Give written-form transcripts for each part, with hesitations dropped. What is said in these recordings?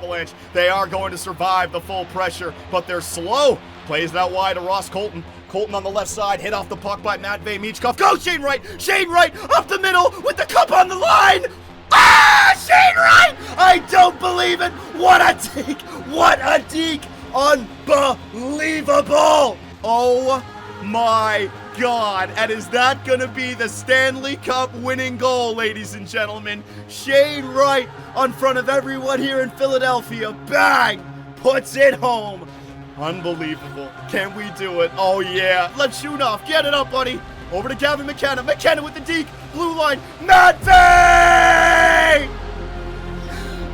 Avalanche. They are going to survive the full pressure, but they're slow. Plays it out wide to Ross Colton. Colton on the left side, hit off the puck by Matvei Michkov. Go Shane Wright! Shane Wright up the middle with the cup on the line! Ah! Shane Wright! I don't believe it! What a deke! What a deke! Unbelievable! Oh my God. And is that going to be the Stanley Cup winning goal, ladies and gentlemen? Shane Wright on front of everyone here in Philadelphia. Bang! Puts it home. Unbelievable. Can we do it? Oh, yeah. Let's shoot off. Get it up, buddy. Over to Gavin McKenna. McKenna with the deke. Blue line. Matvei!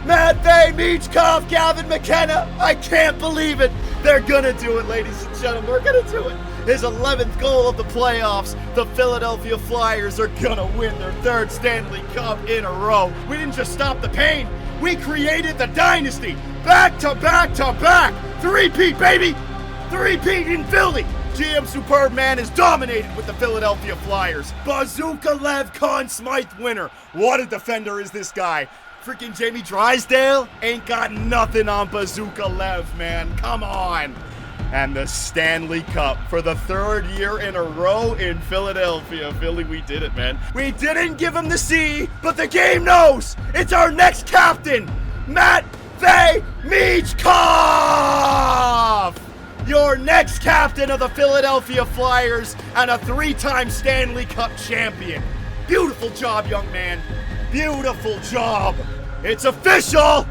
Matvei Michkov, Gavin McKenna. I can't believe it. They're going to do it, ladies and gentlemen. They're going to do it. His 11th goal of the playoffs. The Philadelphia Flyers are going to win their third Stanley Cup in a row. We didn't just stop the pain. We created the dynasty. Back to back to back. Three-peat, baby. Three-peat in Philly. GM Superbman is dominated with the Philadelphia Flyers. Bazooka Lev Conn Smythe winner. What a defender is this guy. Freaking Jamie Drysdale ain't got nothing on Bazooka Lev, man. Come on. And the Stanley Cup for the third year in a row in Philadelphia. Philly, we did it, man. We didn't give him the C, but the game knows. It's our next captain, Matvei Michkov! Your next captain of the Philadelphia Flyers and a three-time Stanley Cup champion. Beautiful job, young man. Beautiful job. It's official.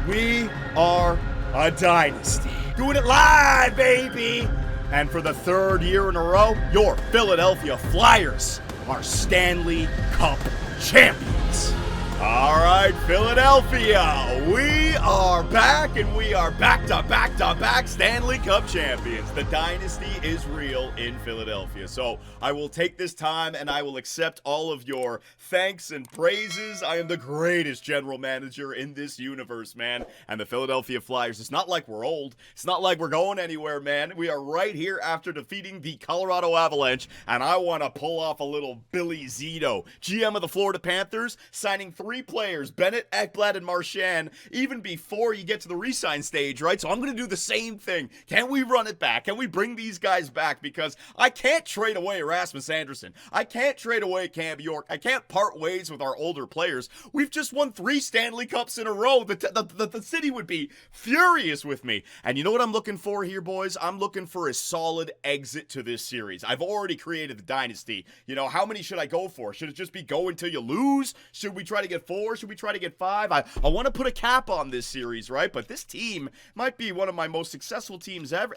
We are a dynasty. Doing it live, baby. And for the third year in a row, your Philadelphia Flyers are Stanley Cup champions. All right, Philadelphia, we are back, and we are back to back to back Stanley Cup champions. The dynasty is real in Philadelphia. So I will take this time and I will accept all of your thanks and praises. I am the greatest general manager in this universe, man. And the Philadelphia Flyers, it's not like we're old. It's not like we're going anywhere, man. We are right here after defeating the Colorado Avalanche, and I want to pull off a little Billy Zito, GM of the Florida Panthers, signing three players, Bennett, Ekblad, and Marchand, even before you get to the re-sign stage, right? So I'm going to do the same thing. Can we run it back? Can we bring these guys back? Because I can't trade away Rasmus Anderson. I can't trade away Cam York. I can't part ways with our older players. We've just won 3 Stanley Cups in a row. The city would be furious with me. And you know what I'm looking for here, boys? I'm looking for a solid exit to this series. I've already created the dynasty. You know, how many should I go for? Should it just be go until you lose? Should we try to get 4? Should we try to get 5? I want to put a cap on this series, right? But this team might be one of my most successful teams ever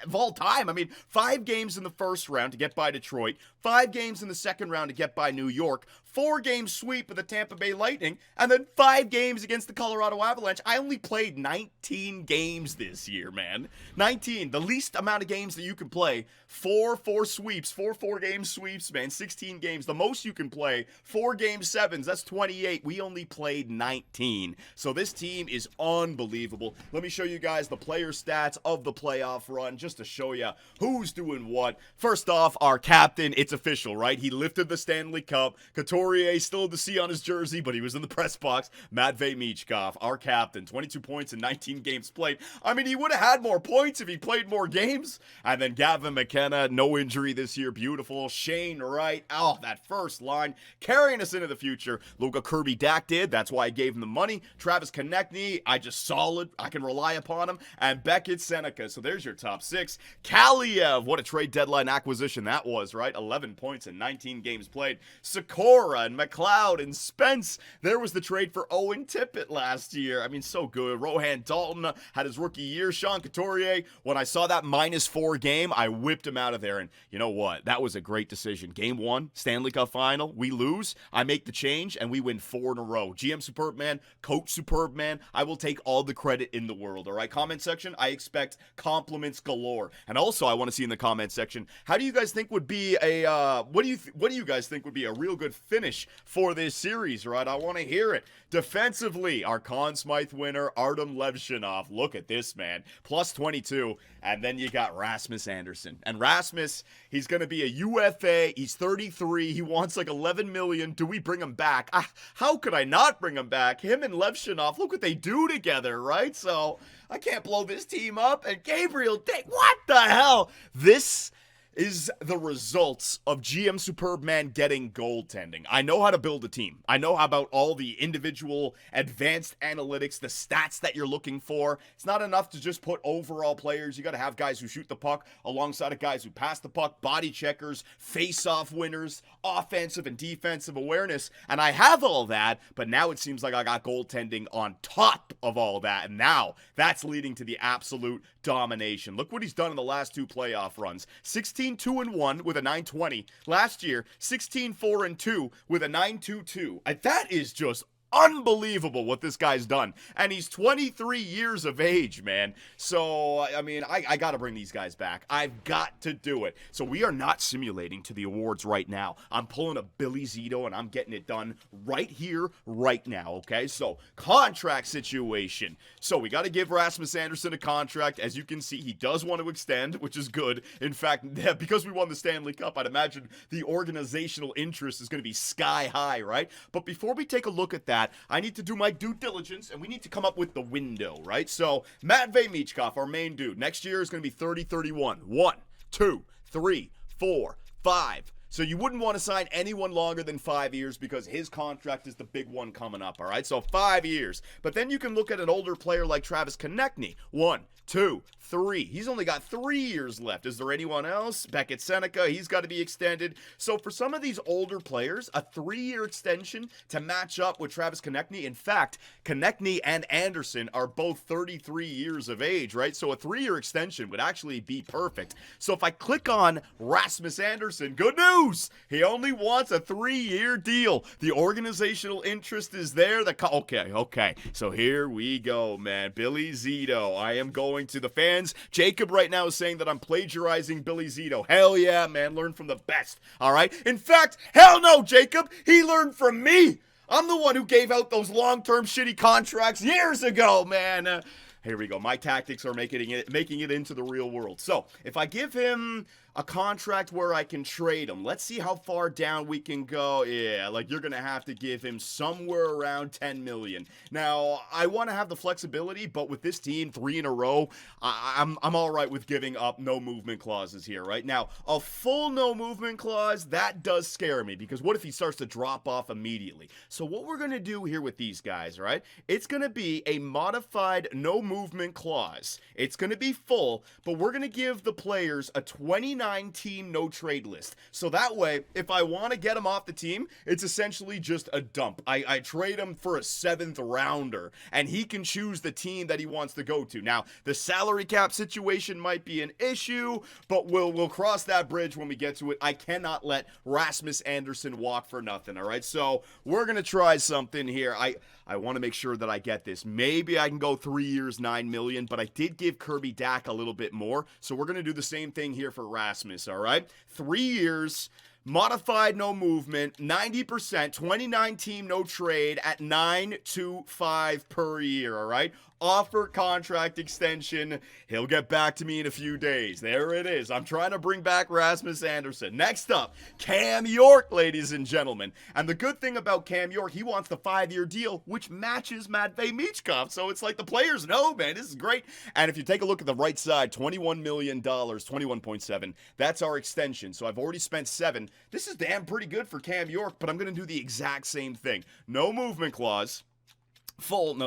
of all time. I mean, 5 games in the first round to get by Detroit, 5 games in the second round to get by New York, 4-game sweep of the Tampa Bay Lightning, and then 5 games against the Colorado Avalanche. I only played 19 games this year, man. 19, the least amount of games that you can play. 4 sweeps, 4-game sweeps, man. 16 games. The most you can play, 4 game 7s. That's 28. We only played 19. So this team is unbelievable. Let me show you guys the player stats of the playoff run just to show you who's doing what. First off, our captain, it's official, right? He lifted the Stanley Cup. Couturier still had the C on his jersey, but he was in the press box. Matvei Michkov, our captain, 22 points in 19 games played. I mean, he would have had more points if he played more games. And then Gavin McKenna, no injury this year, beautiful. Shane Wright, oh, that first line, carrying us into the future. Luka Kirby-Dak did, that's why I gave him the money. Travis Konechny, I just solid, I can rely upon him. And Beckett Seneca, so there's your top 6. Kaliev, what a trade deadline acquisition that was, right? 11 points in 19 games played. Sikora and McLeod and Spence, there was the trade for Owen Tippett last year. I mean, so good. Rohan Dalton had his rookie year. Sean Couturier, when I saw that -4 game, I whipped him out of there. And you know what? That was a great decision. Game 1, Stanley Cup final, we lose. I make the change, and we win 4 in a row. GM Superbman, Coach Superbman, I will take all the credit in the world, all right? Comment section, I expect compliments galore. And also, I want to see in the comment section, how do you guys think would be a, what do you guys think would be a real good finish finish for this series, right? I want to hear it. Defensively, our Conn Smythe winner, Artem Levshunov. Look at this, man. Plus 22. And then you got Rasmus Andersson. And Rasmus, he's going to be a UFA. He's 33. He wants like 11 million. Do we bring him back? How could I not bring him back? Him and Levshunov, look what they do together, right? So I can't blow this team up. And Gabriel Dick, what the hell? This is the results of GM Superbman getting goaltending. I know how to build a team. I know about all the individual advanced analytics, the stats that you're looking for. It's not enough to just put overall players. You got to have guys who shoot the puck alongside of guys who pass the puck, body checkers, face-off winners, offensive and defensive awareness. And I have all that, but now it seems like I got goaltending on top of all that. And now that's leading to the absolute domination. Look what he's done in the last 2 playoff runs. 16-2-1 with a 920. Last year, 16-4-2 with a 922. That is just unbelievable what this guy's done. And he's 23 years of age, man. So, I mean, I got to bring these guys back. I've got to do it. So we are not simulating to the awards right now. I'm pulling a Billy Zito and I'm getting it done right here, right now, okay? So, contract situation. So, we got to give Rasmus Andersson a contract. As you can see, he does want to extend, which is good. In fact, because we won the Stanley Cup, I'd imagine the organizational interest is going to be sky high, right? But before we take a look at that, I need to do my due diligence, and we need to come up with the window, right? So, Matvei Michkov, our main dude, next year is going to be 30-31. 1, 2, 3, 4, 5. So you wouldn't want to sign anyone longer than 5 years because his contract is the big one coming up, all right? So 5 years. But then you can look at an older player like Travis Konechny. 1, 2, 3. He's only got 3 years left. Is there anyone else? Beckett Seneca, he's got to be extended. So for some of these older players, a 3-year extension to match up with Travis Konechny. In fact, Konechny and Anderson are both 33 years of age, right? So a 3-year extension would actually be perfect. So if I click on Rasmus Andersson, good news! He only wants a 3-year deal. The organizational interest is there. Okay. So here we go, man. Billy Zito. I am going to the fans. Jacob right now is saying that I'm plagiarizing Billy Zito. Hell yeah, man. Learn from the best. All right? In fact, hell no, Jacob. He learned from me. I'm the one who gave out those long-term shitty contracts years ago, man. Here we go. My tactics are making it into the real world. So, if I give him a contract where I can trade him, let's see how far down we can go. Yeah, like you're going to have to give him somewhere around 10 million. Now, I want to have the flexibility, but with this team 3 in a row, I'm all right with giving up no movement clauses here, right? Now, a full no movement clause, that does scare me because what if he starts to drop off immediately? So what we're going to do here with these guys, right? It's going to be a modified no movement clause. It's going to be full, but we're going to give the players a 29-team no trade list. So that way, if I want to get him off the team, it's essentially just a dump. I trade him for a 7th rounder, and he can choose the team that he wants to go to. Now, the salary cap situation might be an issue, but we'll cross that bridge when we get to it. I cannot let Rasmus Andersson walk for nothing, all right? So we're going to try something here. I want to make sure that I get this. Maybe I can go 3 years, 9 million, but I did give Kirby Dack a little bit more. So we're going to do the same thing here for Rasmus, all right? 3 years, modified no movement, 90%, 29 team no trade at 9.25 per year, all right? Offer contract extension. He'll get back to me in a few days. There it is. I'm trying to bring back Rasmus Andersson. Next up, Cam York, ladies and gentlemen. And the good thing about Cam York, he wants the 5-year deal, which matches Matvei Michkov. So it's like the players know, man, this is great. And if you take a look at the right side, $21 million, 21.7. That's our extension. So I've already spent 7. This is damn pretty good for Cam York, but I'm going to do the exact same thing. No movement clause. Not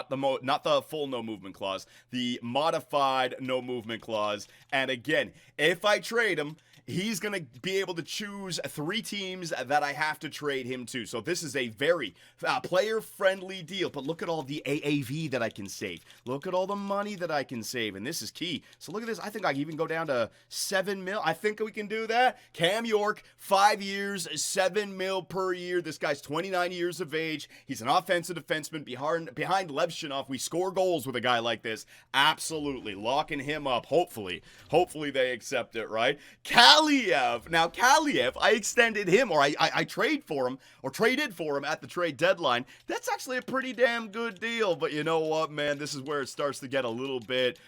the full no movement clause, the modified no movement clause. And again, if I trade him, he's going to be able to choose 3 teams that I have to trade him to. So this is a very player-friendly deal. But look at all the AAV that I can save. Look at all the money that I can save. And this is key. So look at this. I think I can even go down to 7 mil. I think we can do that. Cam York, 5 years, 7 mil per year. This guy's 29 years of age. He's an offensive defenseman behind Levshunov. We score goals with a guy like this. Absolutely. Locking him up. Hopefully they accept it, right? Kaliev. Now, Kaliev, I extended him, or I traded for him at the trade deadline. That's actually a pretty damn good deal. But you know what, man? This is where it starts to get a little bit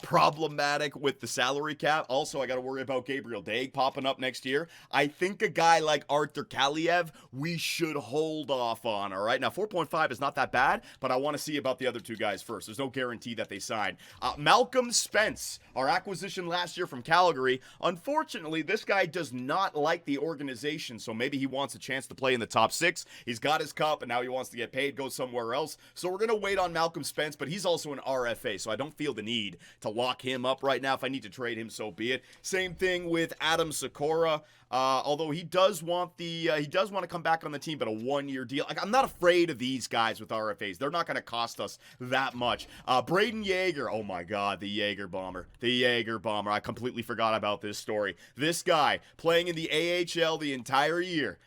problematic with the salary cap. Also, I got to worry about Gabriel Daig popping up next year. I think a guy like Arthur Kaliev, we should hold off on, all right? Now, 4.5 is not that bad, but I want to see about the other two guys first. There's no guarantee that they sign. Malcolm Spence, our acquisition last year from Calgary. Unfortunately, this guy does not like the organization, so maybe he wants a chance to play in the top 6. He's got his cup, and now he wants to get paid, go somewhere else. So we're going to wait on Malcolm Spence, but he's also an RFA, so I don't feel the need to lock him up right now. If I need to trade him, so be it. Same thing with Adam Sikora. Although he does want to come back on the team, but a 1-year deal. Like, I'm not afraid of these guys with RFAs. They're not going to cost us that much. Braden Yeager. Oh my God, the Yeager bomber. The Yeager bomber. I completely forgot about this story. This guy playing in the AHL the entire year.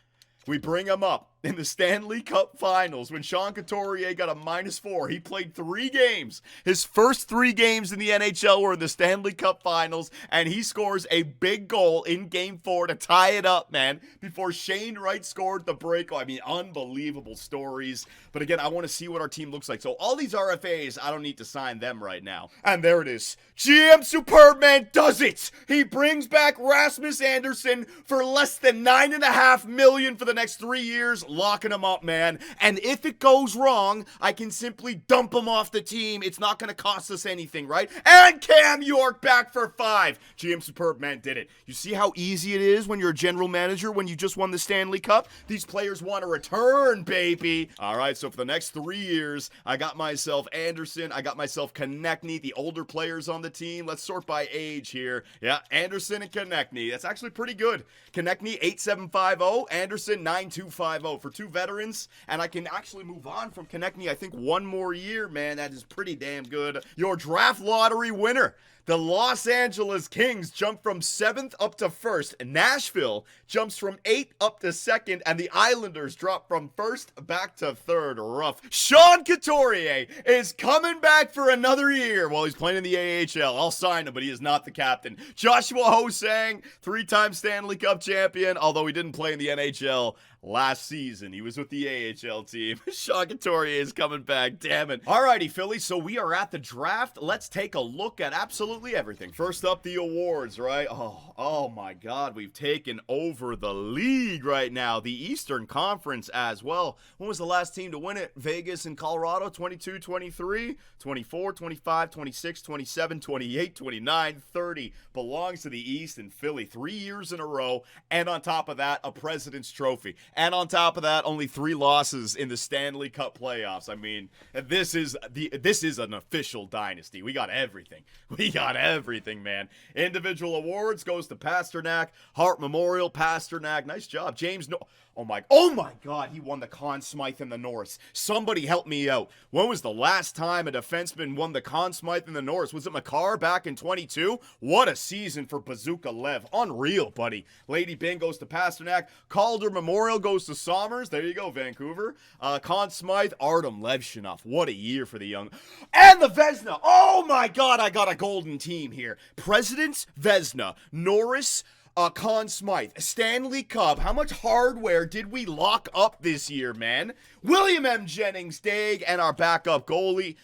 We bring him up in the Stanley Cup Finals when Sean Couturier got a -4. He played 3 games. His first 3 games in the NHL were in the Stanley Cup Finals, and he scores a big goal in Game 4 to tie it up, man, before Shane Wright scored the break. I mean, unbelievable stories. But again, I want to see what our team looks like. So all these RFAs, I don't need to sign them right now. And there it is. GM Superbman does it! He brings back Rasmus Andersson for less than $9.5 million for the next 3 years. Locking him up, man. And if it goes wrong, I can simply dump him off the team. It's not going to cost us anything, right? And Cam York back for 5. GM Superbman did it. You see how easy it is when you're a general manager when you just won the Stanley Cup? These players want to return, baby. All right, so for the next 3 years, I got myself Anderson. I got myself Konechny, the older players on the team. Let's sort by age here. Yeah, Anderson and Konechny. That's actually pretty good. Konechny, 8.750. Anderson, 9.250 for 2 veterans. And I can actually move on from Konechny, I think, 1 more year, man. That is pretty damn good. Your draft lottery winner. The Los Angeles Kings jump from 7th up to 1st. Nashville jumps from 8th up to 2nd. And the Islanders drop from 1st back to 3rd. Rough. Sean Couturier is coming back for another year. Well, he's playing in the AHL. I'll sign him, but he is not the captain. Joshua Ho-Sang, 3-time Stanley Cup champion, although he didn't play in the NHL last season. He was with the AHL team. Sean Couturier is coming back. Damn it. Alrighty, Philly. So we are at the draft. Let's take a look at absolutely everything. First up, the awards, right? Oh my God. We've taken over the league right now. The Eastern Conference as well. When was the last team to win it? Vegas and Colorado. 22, 23, 24, 25, 26, 27, 28, 29, 30. Belongs to the East and Philly. 3 years in a row. And on top of that, a President's Trophy. And on top of that, only 3 losses in the Stanley Cup playoffs. I mean, this is an official dynasty. We got everything. We got everything, man. Individual awards goes to Pasternak. Hart Memorial, Pasternak. Nice job. James Oh my God, he won the Conn Smythe in the Norris. Somebody help me out. When was the last time a defenseman won the Conn Smythe in the Norris? Was it Makar back in 22? What a season for Bazooka Lev. Unreal, buddy. Lady Byng goes to Pasternak. Calder Memorial goes to Somers. There you go, Vancouver. Conn Smythe, Artem Levshinov. What a year for the young. And the Vezina. Oh my God, I got a golden team here. Presidents, Vezina, Norris, Conn Smythe, Stanley Cup. How much hardware did we lock up this year, man? William M. Jennings, Daig, and our backup goalie,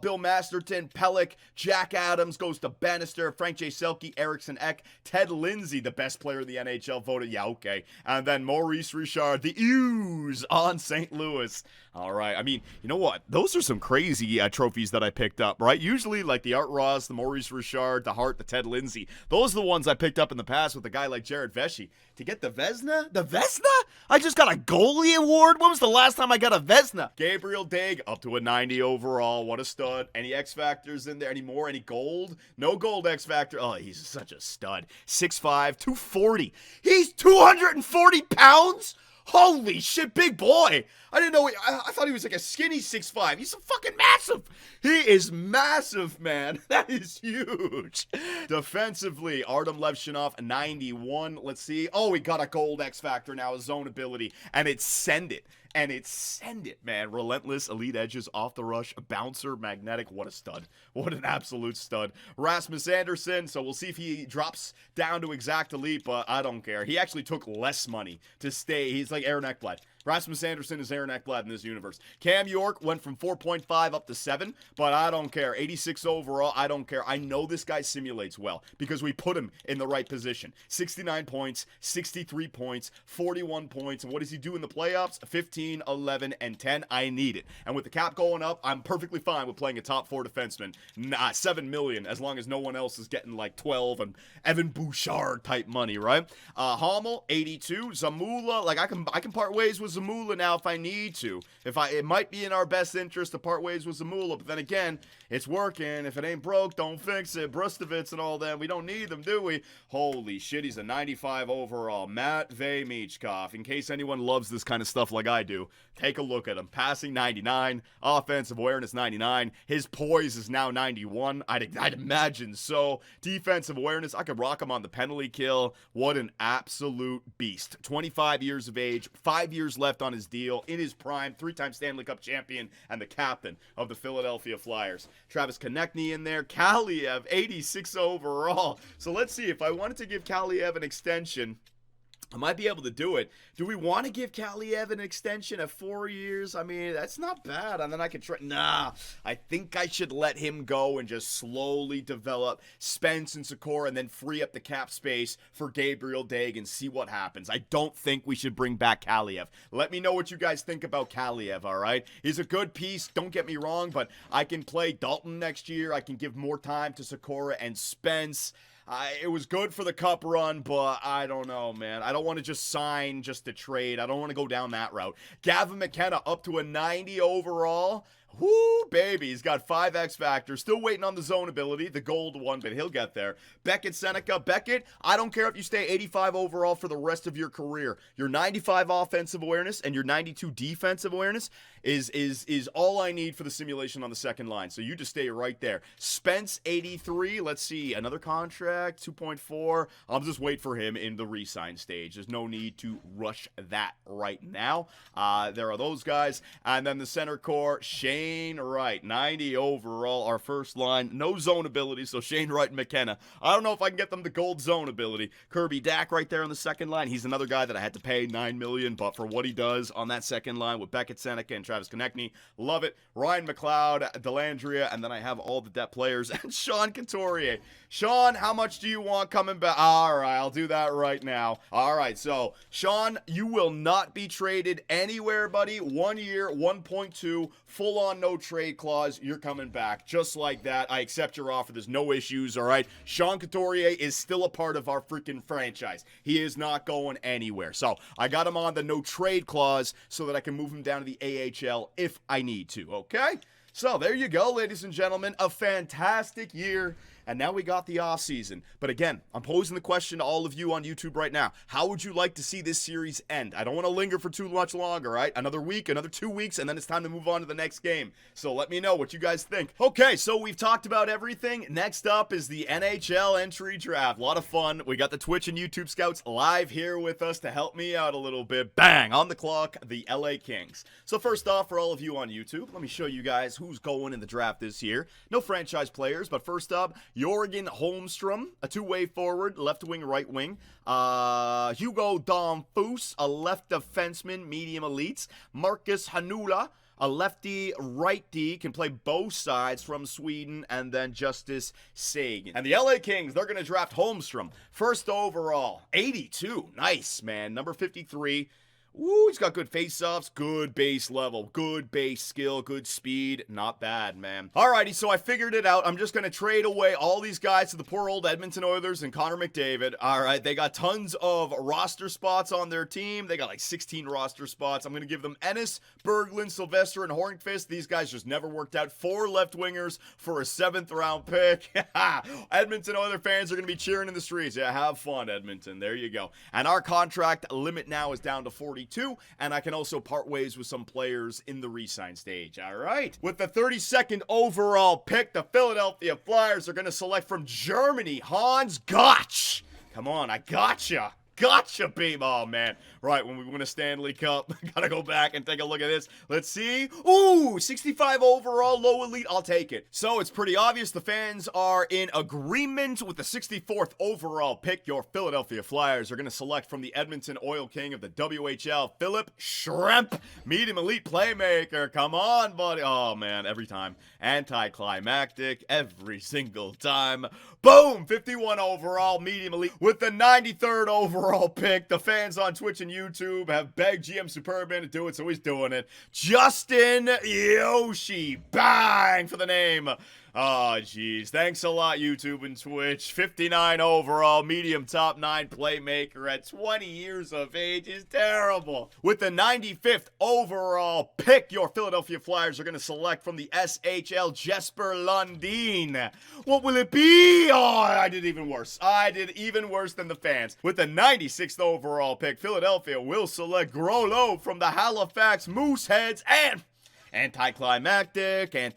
Bill Masterton, Pellick, Jack Adams goes to Bannister, Frank J. Selke, Eriksson Ek, Ted Lindsay, the best player in the NHL, voted, yeah, okay. And then Maurice Richard, the Ooze on St. Louis. All right, I mean, you know what? Those are some crazy trophies that I picked up, right? Usually, like the Art Ross, the Maurice Richard, the Hart, the Ted Lindsay. Those are the ones I picked up in the past with a guy like Jared Vesey. To get the Vezina? The Vezina? I just got a goalie award? When was the last time I got a Vezina? Gabriel Daig, up to a 90 overall. What a stud. Any X Factors in there anymore? Any gold? No gold X Factor. Oh, he's such a stud. 6'5", 240. He's 240 pounds? Holy shit, big boy. I didn't know. I thought he was like a skinny 6'5". He's fucking massive. He is massive, man. That is huge. Defensively, Artem Levshinov, 91. Let's see. Oh, he got a gold X Factor now, his zone ability. And it's Send It. and it's send it, man. Relentless, elite edges, off the rush, bouncer, magnetic. What a stud. What an absolute stud. Rasmus Anderson, so we'll see if he drops down to exact elite, but I don't care. He actually took less money to stay. He's like Aaron Ekblad. Rasmus Anderson is Aaron Ekblad in this universe. Cam York went from 4.5 up to 7, but I don't care. 86 overall, I don't care. I know this guy simulates well because we put him in the right position. 69 points, 63 points, 41 points. And what does he do in the playoffs? 15, 11, and 10. I need it. And with the cap going up, I'm perfectly fine with playing a top 4 defenseman. 7 million, as long as no one else is getting like 12 and Evan Bouchard type money, right? Hummel, 82. Zamula, like I can part ways with Zamula now if I need to. It might be in our best interest to part ways with Zamula, but then again, it's working. If it ain't broke, don't fix it. Brustovitz and all that, we don't need them, do we? Holy shit, he's a 95 overall. Matvey Michkov. In case anyone loves this kind of stuff like I do, take a look at him. Passing 99, offensive awareness 99. His poise is now 91. I'd imagine so. Defensive awareness, I could rock him on the penalty kill. What an absolute beast. 25 years of age, 5 years left on his deal, in his prime, 3-time Stanley Cup champion, and the captain of the Philadelphia Flyers. Travis Konechny in there. Kaliev, 86 overall. So let's see, if I wanted to give Kaliev an extension, I might be able to do it. Do we want to give Kaliev an extension of 4 years? I mean, that's not bad. And then I could try. Nah, I think I should let him go and just slowly develop Spence and Sikora and then free up the cap space for Gabriel Dag and see what happens. I don't think we should bring back Kaliev. Let me know what you guys think about Kaliev, all right? He's a good piece, don't get me wrong, but I can play Dalton next year. I can give more time to Sikora and Spence. It was good for the cup run, but I don't know, man. I don't want to just sign just to trade. I don't want to go down that route. Gavin McKenna up to a 90 overall. Whoo, baby. He's got 5 X factors. Still waiting on the zone ability, the gold one, but he'll get there. Beckett Seneca. Beckett, I don't care if you stay 85 overall for the rest of your career. Your 95 offensive awareness and your 92 defensive awareness is all I need for the simulation on the second line. So you just stay right there. Spence, 83. Let's see. Another contract, 2.4. I'll just wait for him in the re-sign stage. There's no need to rush that right now. There are those guys. And then the center core, Shane Wright, 90 overall, our first line. No zone ability, so Shane Wright and McKenna. I don't know if I can get them the gold zone ability. Kirby Dack right there on the second line. He's another guy that I had to pay $9 million, but for what he does on that second line with Beckett Seneca and Travis Konechny, love it. Ryan McLeod, Delandria, and then I have all the depth players, and Sean Couturier. Sean, how much do you want coming back? All right, I'll do that right now. All right, so Sean, you will not be traded anywhere, buddy. 1 year, 1.2, full-on no trade clause. You're coming back just like that. I accept your offer. There's no issues, all right? Sean Couturier is still a part of our freaking franchise. He is not going anywhere. So I got him on the no trade clause so that I can move him down to the AHL if I need to, okay? So there you go, ladies and gentlemen. A fantastic year. And now we got the offseason. But again, I'm posing the question to all of you on YouTube right now. How would you like to see this series end? I don't want to linger for too much longer, right? Another week, another 2 weeks, and then it's time to move on to the next game. So let me know what you guys think. Okay, so we've talked about everything. Next up is the NHL entry draft. A lot of fun. We got the Twitch and YouTube scouts live here with us to help me out a little bit. Bang! On the clock, the LA Kings. So first off, for all of you on YouTube, let me show you guys who's going in the draft this year. No franchise players, but first up, Jorgen Holmstrom, a two-way forward, left wing, right wing. Hugo Domfus, a left defenseman, medium elites. Marcus Hanula, a lefty right D, can play both sides from Sweden, and then Justice Sagan. And the LA Kings, they're going to draft Holmstrom. First overall, 82. Nice, man. Number 53. Ooh, he's got good face-offs, good base level, good base skill, good speed. Not bad, man. Alrighty, so I figured it out. I'm just going to trade away all these guys to the poor old Edmonton Oilers and Connor McDavid. Alright, they got tons of roster spots on their team. They got like 16 roster spots. I'm going to give them Ennis, Berglund, Sylvester, and Hornqvist. These guys just never worked out. 4 left wingers for a 7th round pick. Edmonton Oilers fans are going to be cheering in the streets. Yeah, have fun, Edmonton. There you go. And our contract limit now is down to 42, and I can also part ways with some players in the re-sign stage. All right. With the 32nd overall pick, the Philadelphia Flyers are going to select from Germany, Hans Gotch. Come on, I gotcha. Gotcha, babe. Oh, man. Right, when we win a Stanley Cup, gotta go back and take a look at this. Let's see. Ooh, 65 overall, low elite. I'll take it. So it's pretty obvious the fans are in agreement with the 64th overall pick. Your Philadelphia Flyers are going to select from the Edmonton Oil King of the WHL, Philip Shrimp, medium elite playmaker. Come on, buddy. Oh, man, every time. Anticlimactic every single time. Boom, 51 overall, medium elite. With the 93rd overall pick, the fans on Twitch and YouTube have begged GM Superbman to do it, so he's doing it. Justin Yoshi, bang for the name. Oh, jeez. Thanks a lot, YouTube and Twitch. 59 overall, medium top 9 playmaker at 20 years of age is terrible. With the 95th overall pick, your Philadelphia Flyers are going to select from the SHL, Jesper Lundin. What will it be? Oh, I did even worse. I did even worse than the fans. With the 96th overall pick, Philadelphia will select Grolo from the Halifax Mooseheads, and anticlimactic, and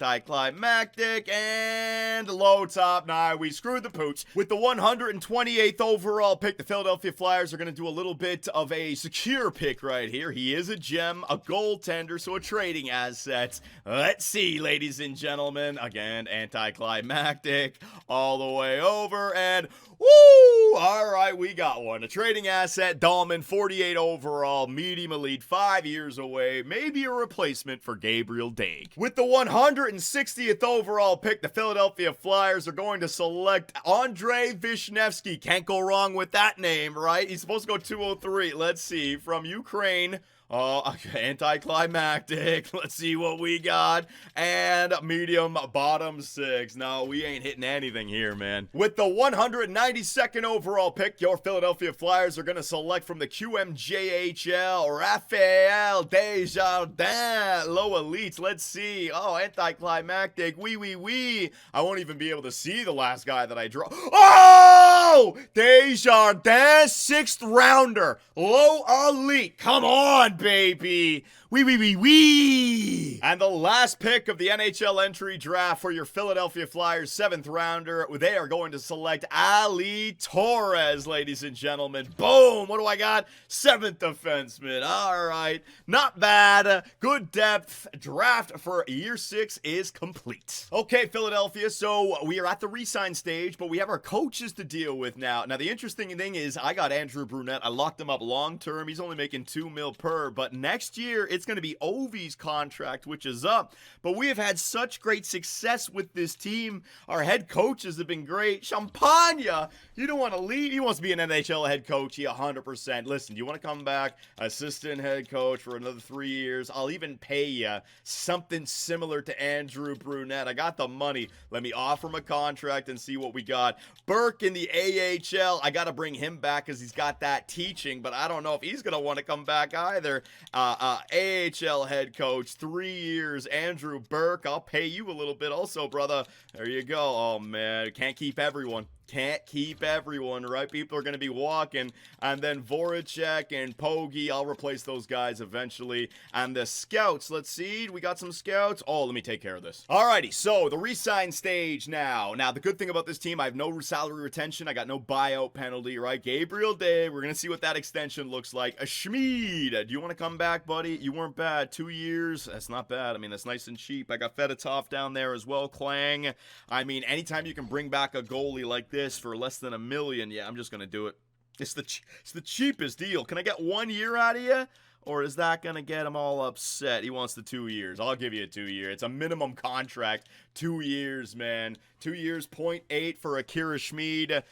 low top 9. We screwed the pooch. With the 128th overall pick, the Philadelphia Flyers are going to do a little bit of a secure pick right here. He is a gem, a goaltender, so a trading asset. Let's see, ladies and gentlemen. Again, anticlimactic all the way over, and woo! All right, we got one. A trading asset, Dahlman, 48 overall, medium elite, 5 years away. Maybe a replacement for Gabriel Daig. With the 160th overall pick, the Philadelphia Flyers are going to select Andrei Vishnevsky. Can't go wrong with that name, right? He's supposed to go 203. Let's see. From Ukraine. Oh, anticlimactic. Let's see what we got. And medium bottom 6. No, we ain't hitting anything here, man. With the 192nd overall pick, your Philadelphia Flyers are going to select from the QMJHL, Raphael Desjardins, low elites. Let's see. Oh, anticlimactic. Wee. I won't even be able to see the last guy that I draw. Oh! Desjardins, 6th rounder, low elite. Come on, baby. Wee. And the last pick of the NHL entry draft for your Philadelphia Flyers, 7th rounder, they are going to select Ali Torres, ladies and gentlemen. Boom. What do I got? 7th defenseman. All right. Not bad. Good depth. Draft for year 6 is complete. Okay, Philadelphia. So we are at the re-sign stage, but we have our coaches to deal with now. Now, the interesting thing is I got Andrew Brunette. I locked him up long term. He's only making $2 million per, but next year it's going to be Ovi's contract, which is up. But we have had such great success with this team. Our head coaches have been great. Champagne, you don't want to leave. He wants to be an NHL head coach. He 100%. Listen, do you want to come back assistant head coach for another 3 years? I'll even pay you something similar to Andrew Brunette. I got the money. Let me offer him a contract and see what we got. Burke in the AHL. I got to bring him back because he's got that teaching, but I don't know if he's going to want to come back either. AHL head coach, 3 years. Andrew Burke, I'll pay you a little bit also, brother. There you go. Oh, man. Can't keep everyone. Can't keep everyone, right? People are going to be walking. And then Voracek and Pogge, I'll replace those guys eventually. And the scouts, let's see. We got some scouts. Oh, let me take care of this. Alrighty, so the re-sign stage now. Now, the good thing about this team, I have no salary retention. I got no buyout penalty, right? Gabriel Day, we're going to see what that extension looks like. A Schmid, do you want to come back, buddy? You weren't bad. 2 years, that's not bad. I mean, that's nice and cheap. I got Fedotov down there as well. Klang. I mean, anytime you can bring back a goalie like this for less than $1 million, yeah, I'm just gonna do it. It's the cheapest deal. Can I get 1 year out of you, or is that gonna get him all upset? He wants the 2 years. I'll give you a 2 year. It's a minimum contract. 2 years, man. 2 years, 0.8 for Akira Schmid.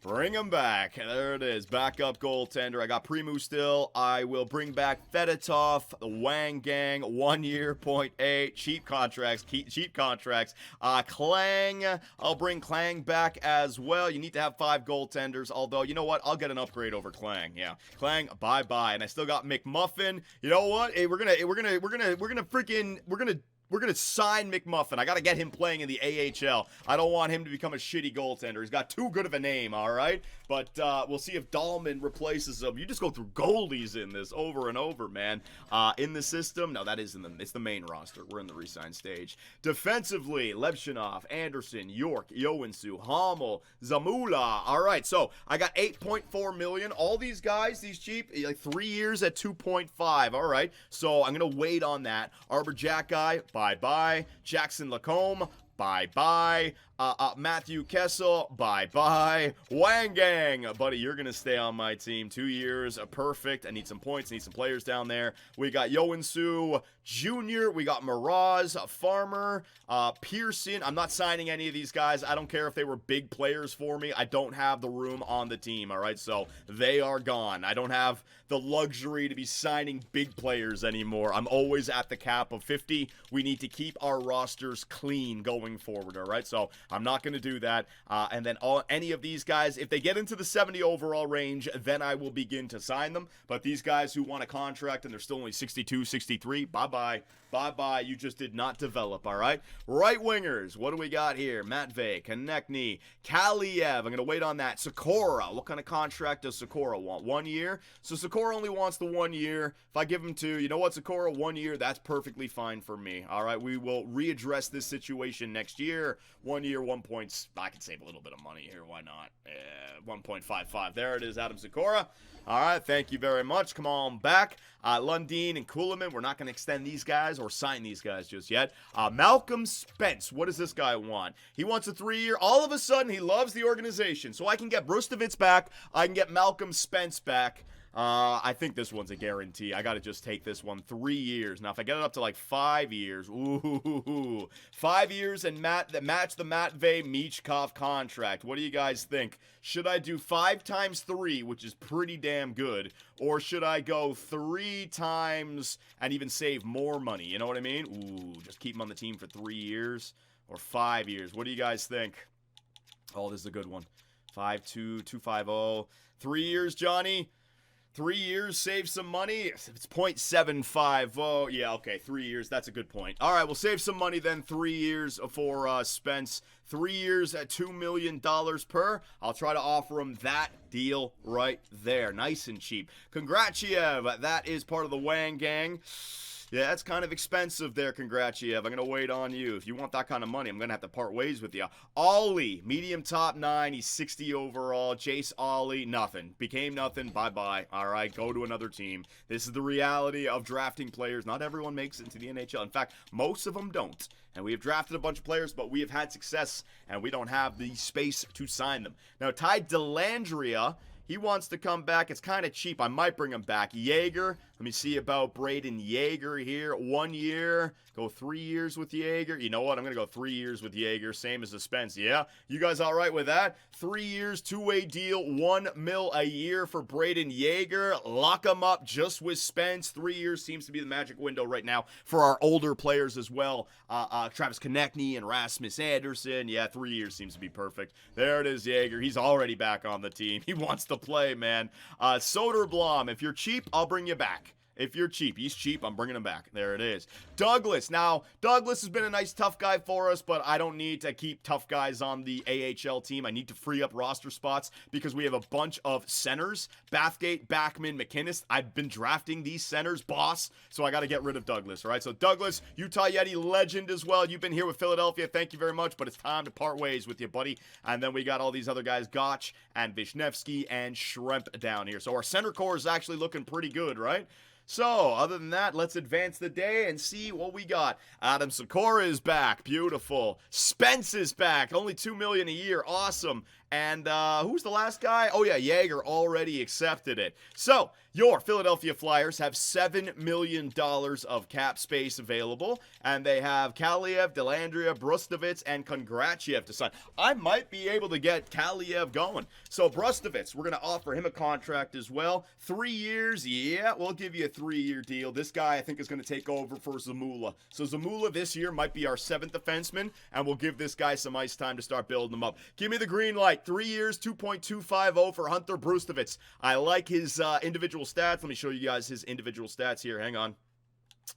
Bring him back. There it is. Backup goaltender. I got Primu still. I will bring back Fedotov, the Wang Gang, 1 year, 0.8. Cheap contracts. Cheap contracts. Klang. I'll bring Klang back as well. You need to have 5 goaltenders. Although, you know what? I'll get an upgrade over Klang. Yeah. Klang, bye-bye. And I still got McMuffin. You know what? Hey, we're gonna We're going to sign McMuffin. I got to get him playing in the AHL. I don't want him to become a shitty goaltender. He's got too good of a name, all right? But we'll see if Dahlman replaces him. You just go through goalies in this over and over, man. In the system, no, that is it's the main roster. We're in the resign stage. Defensively, Levshinov, Anderson, York, Yoensu, Hamel, Zamula. All right, so I got 8.4 million. All these guys, these cheap, like 3 years at 2.5. All right, so I'm going to wait on that. Arbor Jack guy, bye-bye. Jackson Lacombe, bye-bye. Matthew Kessel, bye-bye. Wang Gang, buddy, you're going to stay on my team. 2 years, perfect. I need some points, need some players down there. We got Yoensu Jr., we got Miraz, Farmer, Pearson. I'm not signing any of these guys. I don't care if they were big players for me. I don't have the room on the team, all right? So they are gone. I don't have the luxury to be signing big players anymore. I'm always at the cap of 50. We need to keep our rosters clean going forward, all right? So I'm not going to do that. And then any of these guys, if they get into the 70 overall range, then I will begin to sign them. But these guys who want a contract and they're still only 62, 63, bye-bye. Bye-bye. You just did not develop, all right? Right wingers, what do we got here? Matvey, Konechny, Kaliev. I'm going to wait on that. Sikora, what kind of contract does Sikora want? 1 year? So Sikora only wants the 1 year. If I give him 2, you know what, Sikora? 1 year, that's perfectly fine for me, all right? We will readdress this situation next year. 1 year, 1 point. I can save a little bit of money here. Why not? 1.55. There it is, Adam Sikora. All right, thank you very much. Come on back. Lundin and Kuhlman, we're not going to extend these guys or sign these guys just yet. Malcolm Spence, what does this guy want? He wants a 3-year. All of a sudden, he loves the organization. So I can get Brustovitz back. I can get Malcolm Spence back. I think this one's a guarantee. I got to just take this one. 3 years. Now, if I get it up to like 5 years, ooh, 5 years and match the Matvey Michkov contract. What do you guys think? Should I do 5 times 3, which is pretty damn good, or should I go 3 times and even save more money? You know what I mean? Ooh, just keep him on the team for 3 years or 5 years. What do you guys think? Oh, this is a good one. 5-2, 2-5-0. 3 years, Johnny. 3 years, save some money. It's 0.750. Yeah, okay, 3 years. That's a good point. All right, we'll save some money then. 3 years for Spence. 3 years at $2 million per. I'll try to offer him that deal right there. Nice and cheap. Kongratiev, that is part of the Wang Gang. Yeah, that's kind of expensive there, Kongratiev. I'm going to wait on you. If you want that kind of money, I'm going to have to part ways with you. Ollie, medium top 9. He's 60 overall. Jace Ollie, nothing. Became nothing. Bye-bye. All right, go to another team. This is the reality of drafting players. Not everyone makes it into the NHL. In fact, most of them don't. And we have drafted a bunch of players, but we have had success, and we don't have the space to sign them. Now, Ty Dellandrea, he wants to come back. It's kind of cheap. I might bring him back. Jaeger. Let me see about Braden Jaeger here. 1 year. Go 3 years with Jaeger. You know what? I'm going to go 3 years with Jaeger. Same as the Spence. Yeah? You guys all right with that? 3 years, 2-way deal. $1 million a year for Braden Jaeger. Lock him up just with Spence. 3 years seems to be the magic window right now for our older players as well. Travis Konechny and Rasmus Anderson. Yeah, 3 years seems to be perfect. There it is, Jaeger. He's already back on the team. He wants to play, man. Soderblom, if you're cheap, I'll bring you back. If you're cheap, he's cheap, I'm bringing him back. There it is. Douglas. Now, Douglas has been a nice tough guy for us, but I don't need to keep tough guys on the AHL team. I need to free up roster spots because we have a bunch of centers. Bathgate, Backman, McInnes. I've been drafting these centers, boss, so I got to get rid of Douglas, all right? So, Douglas, Utah Yeti legend as well. You've been here with Philadelphia. Thank you very much, but it's time to part ways with you, buddy. And then we got all these other guys, Gotch and Vishnevsky and Shrimp down here. So, our center core is actually looking pretty good, right? So, other than that, let's advance the day and see what we got. Adam Sikora is back. Beautiful. Spence is back. Only $2 million a year. Awesome. And who's the last guy? Oh, yeah, Jaeger already accepted it. So, your Philadelphia Flyers have $7 million of cap space available. And they have Kaliev, Dellandrea, Brustovitz, and Kongratiev to sign. I might be able to get Kaliev going. So, Brustovitz, we're going to offer him a contract as well. 3 years. Yeah, we'll give you a 3-year deal. This guy, I think, is going to take over for Zamula. So, Zamula this year might be our 7th defenseman. And we'll give this guy some ice time to start building him up. Give me the green light. 3 years, 2.250 for Hunter Brustovitz. I like his individual stats. Let me show you guys his individual stats here. Hang on.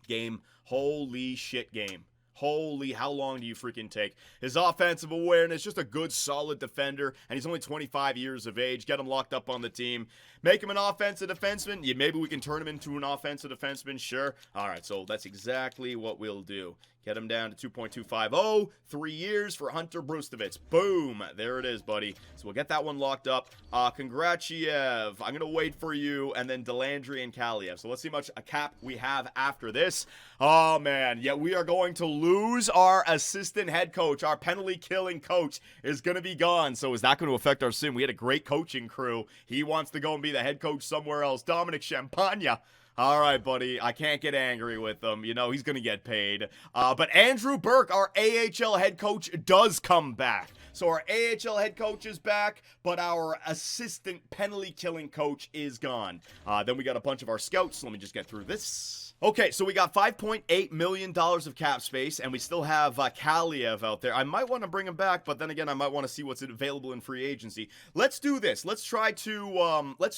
Game. Holy shit game. Holy, how long do you freaking take? His offensive awareness, just a good, solid defender, and he's only 25 years of age. Get him locked up on the team. Make him an offensive defenseman. Yeah, maybe we can turn him into an offensive defenseman. Sure. All right, so that's exactly what we'll do. Get him down to 2.250, 3 years for Hunter Brustovich. Boom. There it is, buddy. So we'll get that one locked up. Kongratiev. I'm going to wait for you, and then Delandry and Kaliev. So let's see how much a cap we have after this. Oh, man. Yeah, we are going to lose our assistant head coach. Our penalty-killing coach is going to be gone. So is that going to affect our sim? We had a great coaching crew. He wants to go and be the head coach somewhere else. Dominic Champagne. All right, buddy. I can't get angry with him. You know, he's going to get paid. But Andrew Burke, our AHL head coach, does come back. So our AHL head coach is back, but our assistant penalty-killing coach is gone. Then we got a bunch of our scouts. Let me just get through this. Okay, so we got $5.8 million of cap space, and we still have Kaliev out there. I might want to bring him back, but then again, I might want to see what's available in free agency. Let's do this. Let's try to look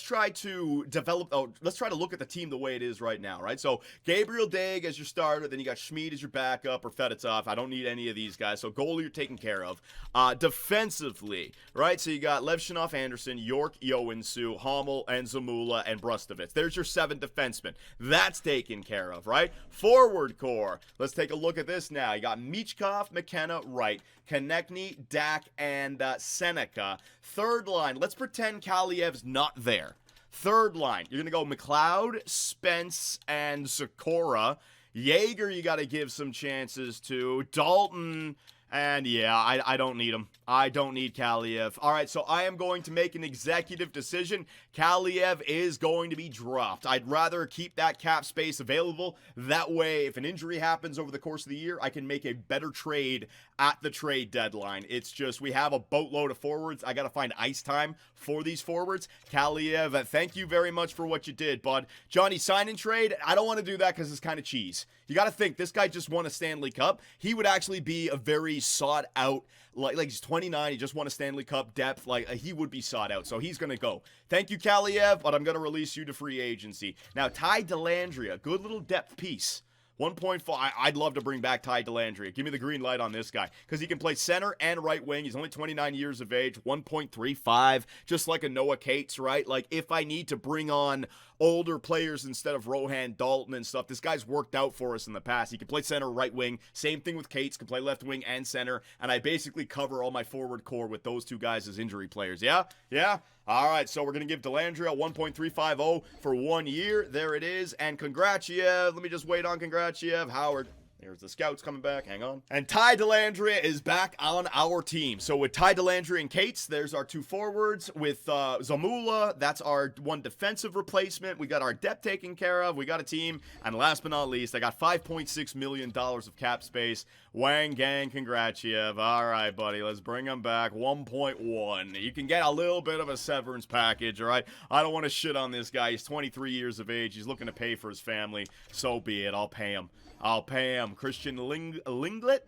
at the team the way it is right now, right? So Gabriel Daig as your starter, then you got Schmid as your backup, or Fedotov. I don't need any of these guys. So goalie you're taken care of. Defensively, right? So you got Levshinov, Anderson, York, Yoansu, Hommel, and Zamula, and Brustovich. There's your 7 defensemen. That's taken care of, right? Forward core. Let's take a look at this now. You got Michkov, McKenna, Wright, Konechny, Dak, and Seneca. Third line. Let's pretend Kaliev's not there. Third line. You're going to go McLeod, Spence, and Sikora. Jaeger, you got to give some chances to. Dalton. And yeah, I don't need him. I don't need Kaliev. All right, so I am going to make an executive decision. Kaliev is going to be dropped. I'd rather keep that cap space available. That way, if an injury happens over the course of the year, I can make a better trade at the trade deadline. It's just we have a boatload of forwards. I got to find ice time for these forwards. Kaliev, thank you very much for what you did, bud. Johnny, sign and trade. I don't want to do that because it's kind of cheese. You got to think, this guy just won a Stanley Cup. He would actually be a very sought out, like he's 29, he just won a Stanley Cup depth, he would be sought out, so he's going to go. Thank you, Kaliev, but I'm going to release you to free agency. Now, Ty Dellandrea, good little depth piece. 1.5. I'd love to bring back Ty Dellandrea. Give me the green light on this guy because he can play center and right wing. He's only 29 years of age. 1.35, just like a Noah Cates, right? Like if I need to bring on older players instead of Rohan Dalton and stuff, this guy's worked out for us in the past. He can play center, right wing. Same thing with Cates, can play left wing and center. And I basically cover all my forward core with those two guys as injury players. Yeah? Yeah? All right, so we're going to give Dellandrea 1.350 for 1 year. There it is. And Kongratiev. Let me just wait on Kongratiev. Howard. There's the scouts coming back. Hang on. And Ty Dellandrea is back on our team. So with Ty Dellandrea and Cates, there's our 2 forwards. With Zamula, that's our 1 defensive replacement. We got our depth taken care of. We got a team. And last but not least, I got $5.6 million of cap space. Wang Gang Kongratiev. All right, buddy. Let's bring him back. 1.1. You can get a little bit of a severance package, all right? I don't want to shit on this guy. He's 23 years of age. He's looking to pay for his family. So be it. I'll pay him. Christian Linglet.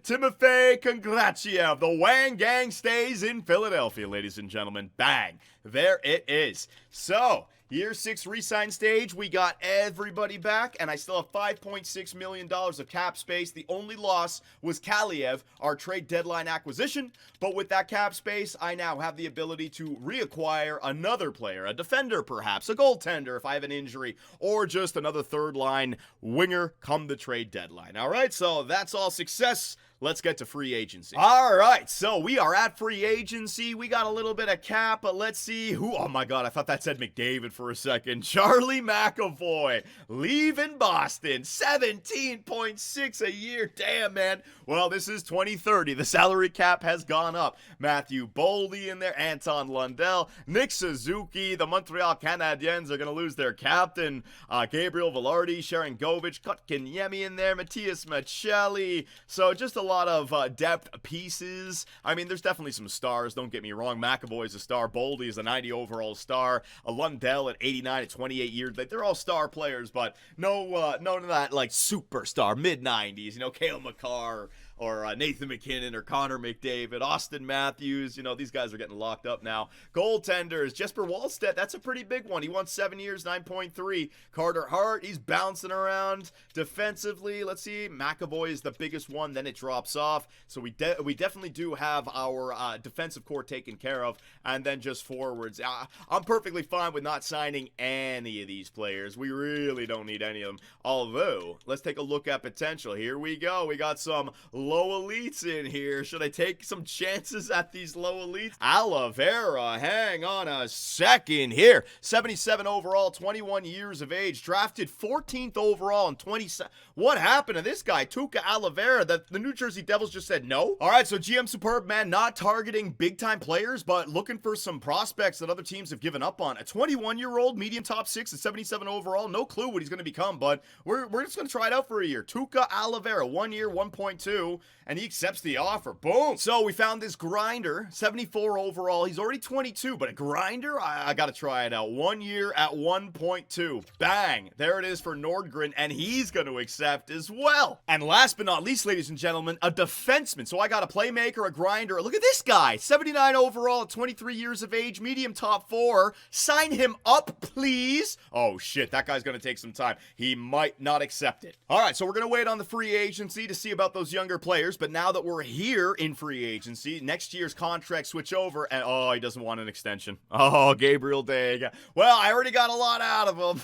Timofey Kongratiev. The Wang Gang stays in Philadelphia, ladies and gentlemen. Bang. There it is. So, year 6 re-sign stage, we got everybody back, and I still have $5.6 million of cap space. The only loss was Kaliev, our trade deadline acquisition, but with that cap space, I now have the ability to reacquire another player, a defender perhaps, a goaltender if I have an injury, or just another third line winger come the trade deadline. All right, so that's all success. Let's get to free agency. All right, so we are at free agency. We got a little bit of cap, but let's see who. Oh my God, I thought that said McDavid for a second. Charlie McAvoy, leaving Boston, 17.6 a year. Damn, man. Well, this is 2030. The salary cap has gone up. Matthew Boldy in there, Anton Lundell, Nick Suzuki. The Montreal Canadiens are going to lose their captain. Gabriel Velarde, Sharon Govich, Kotkaniemi in there, Matthias Machelli. So just a lot of depth pieces. I mean, there's definitely some stars, don't get me wrong. McAvoy is a star. Boldy is a 90 overall star. A Lundell at 89 at 28 years. They're all star players, but none of that like superstar mid-90s. You know, Cale Makar, Nathan McKinnon or Connor McDavid, Austin Matthews. You know, these guys are getting locked up now. Goaltenders, Jesper Wallstedt, that's a pretty big one. He won 7 years, 9.3. Carter Hart, he's bouncing around. Defensively, let's see, McAvoy is the biggest one, then it drops off. So we definitely do have our defensive core taken care of, and then just forwards. I'm perfectly fine with not signing any of these players. We really don't need any of them. Although, let's take a look at potential. Here we go. We got some low elites in here. Should I take some chances at these low elites? Oliveira, hang on a second here. 77 overall, 21 years of age. Drafted 14th overall in 27. What happened to this guy? Tuukka Oliveira. The New Jersey Devils just said no. All right, so GM Superbman not targeting big-time players, but looking for some prospects that other teams have given up on. A 21-year-old, medium top 6 at 77 overall. No clue what he's going to become, but we're just going to try it out for a year. Tuukka Oliveira, 1 year, 1.2, and he accepts the offer. Boom. So we found this grinder, 74 overall. He's already 22, but a grinder? I got to try it out. 1 year at 1.2. Bang. There it is for Nordgren, and he's going to accept as well. And last but not least, ladies and gentlemen, a defenseman. So I got a playmaker, a grinder. Look at this guy. 79 overall at 23 years of age, medium top 4. Sign him up, please. Oh, shit. That guy's going to take some time. He might not accept it. All right, so we're going to wait on the free agency to see about those younger players. But now that we're here in free agency, next year's contract switch over, and oh, he doesn't want an extension. Oh, Gabriel Daig. Well, I already got a lot out of him.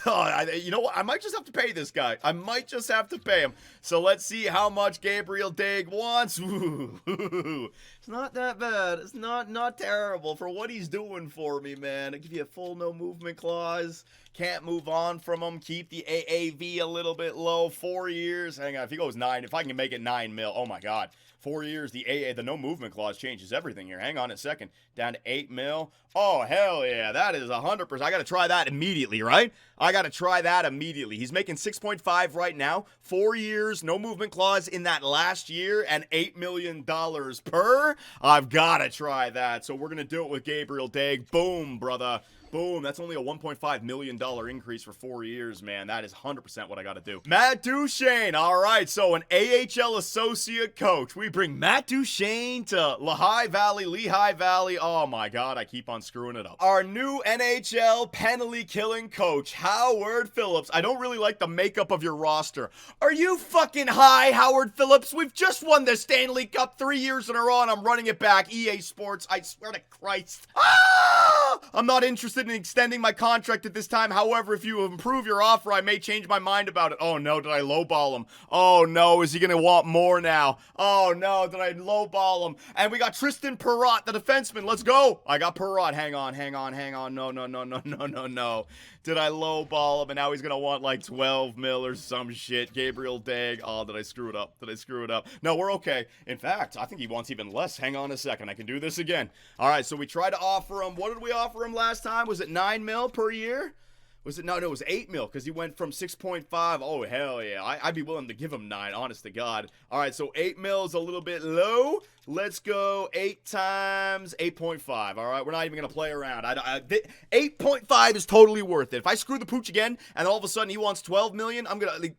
You know what? I might just have to pay this guy. I might just have to pay him. So let's see how much Gabriel Daig wants. Ooh, it's not that bad. It's not terrible for what he's doing for me, man. I give you a full no movement clause. Can't move on from him. Keep the AAV a little bit low. 4 years. Hang on. If he goes 9, if I can make it 9 mil. Oh my God. 4 years. The no movement clause changes everything here. Hang on a second. Down to 8 mil. Oh, hell yeah. That is 100%. I got to try that immediately, right? I got to try that immediately. He's making 6.5 right now. 4 years. No movement clause in that last year. And $8 million per. I've got to try that. So we're going to do it with Gabriel Daig. Boom, brother. Boom, that's only a $1.5 million increase for 4 years, man. That is 100% what I got to do. Matt Duchene. All right, so an AHL associate coach. We bring Matt Duchene to Lehigh Valley. Oh, my God, I keep on screwing it up. Our new NHL penalty-killing coach, Howard Phillips. I don't really like the makeup of your roster. Are you fucking high, Howard Phillips? We've just won the Stanley Cup 3 years in a row, and I'm running it back. EA Sports, I swear to Christ. I'm not interested in extending my contract at this time. However, if you improve your offer, I may change my mind about it. Oh no, did I lowball him? Oh no, is he gonna want more now? Oh no, did I lowball him? And we got Tristan Perrott, the defenseman. Let's go. I got Perrott. Hang on. No. Did I lowball him? And now he's gonna want like 12 mil or some shit. Gabriel Daig. Oh, did I screw it up? No, we're okay. In fact, I think he wants even less. Hang on a second. I can do this again. All right, so we tried to offer him. What did we offer him last time? Was it 9 mil per year? Was it? No, it was 8 mil because he went from 6.5. Oh, hell yeah. I'd be willing to give him 9, honest to God. All right, so 8 mil is a little bit low. Let's go 8 times 8.5. All right, we're not even going to play around. 8.5 is totally worth it. If I screw the pooch again and all of a sudden he wants 12 million,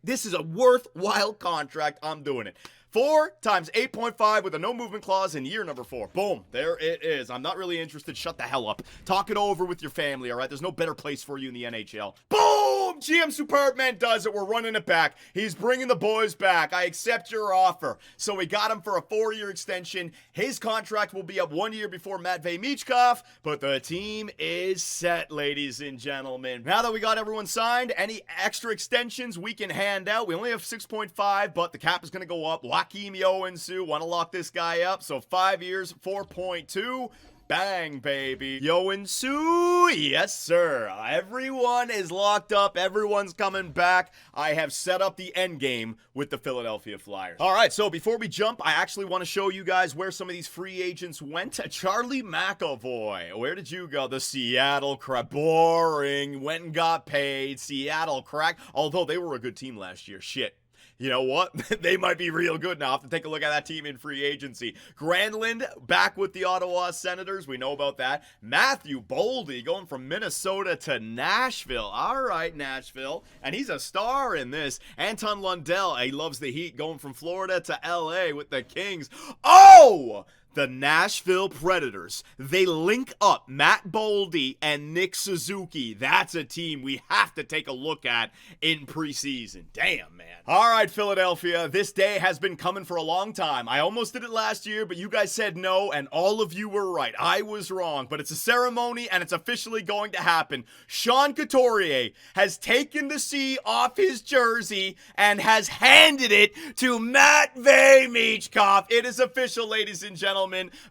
this is a worthwhile contract. I'm doing it. 4 times 8.5 with a no movement clause in year number 4. Boom. There it is. I'm not really interested. Shut the hell up. Talk it over with your family, all right? There's no better place for you in the NHL. Boom! GM Superbman does it. We're running it back. He's bringing the boys back. I accept your offer. So we got him for a 4-year extension. His contract will be up 1 year before Matvei Michkov, but the team is set, ladies and gentlemen. Now that we got everyone signed, any extra extensions we can hand out. We only have 6.5, but the cap is going to go up. Joakim Yoensuu, want to lock this guy up. So 5 years, 4.2. Bang, baby. Yoensuu, yes, sir. Everyone is locked up. Everyone's coming back. I have set up the end game with the Philadelphia Flyers. All right, so before we jump, I actually want to show you guys where some of these free agents went. Charlie McAvoy, where did you go? The Seattle Kraken. Boring. Went and got paid. Seattle Kraken. Although they were a good team last year. Shit. you know what? They might be real good now. I'll have to take a look at that team in free agency. Granlund back with the Ottawa Senators. We know about that. Matthew Boldy going from Minnesota to Nashville. All right, Nashville. And he's a star in this. Anton Lundell, he loves the Heat, going from Florida to LA with the Kings. Oh! The Nashville Predators. They link up Matt Boldy and Nick Suzuki. That's a team we have to take a look at in preseason. Damn, man. All right, Philadelphia. This day has been coming for a long time. I almost did it last year, but you guys said no, and all of you were right. I was wrong, but it's a ceremony, and it's officially going to happen. Sean Couturier has taken the C off his jersey and has handed it to Matvei Michkov. It is official, ladies and gentlemen.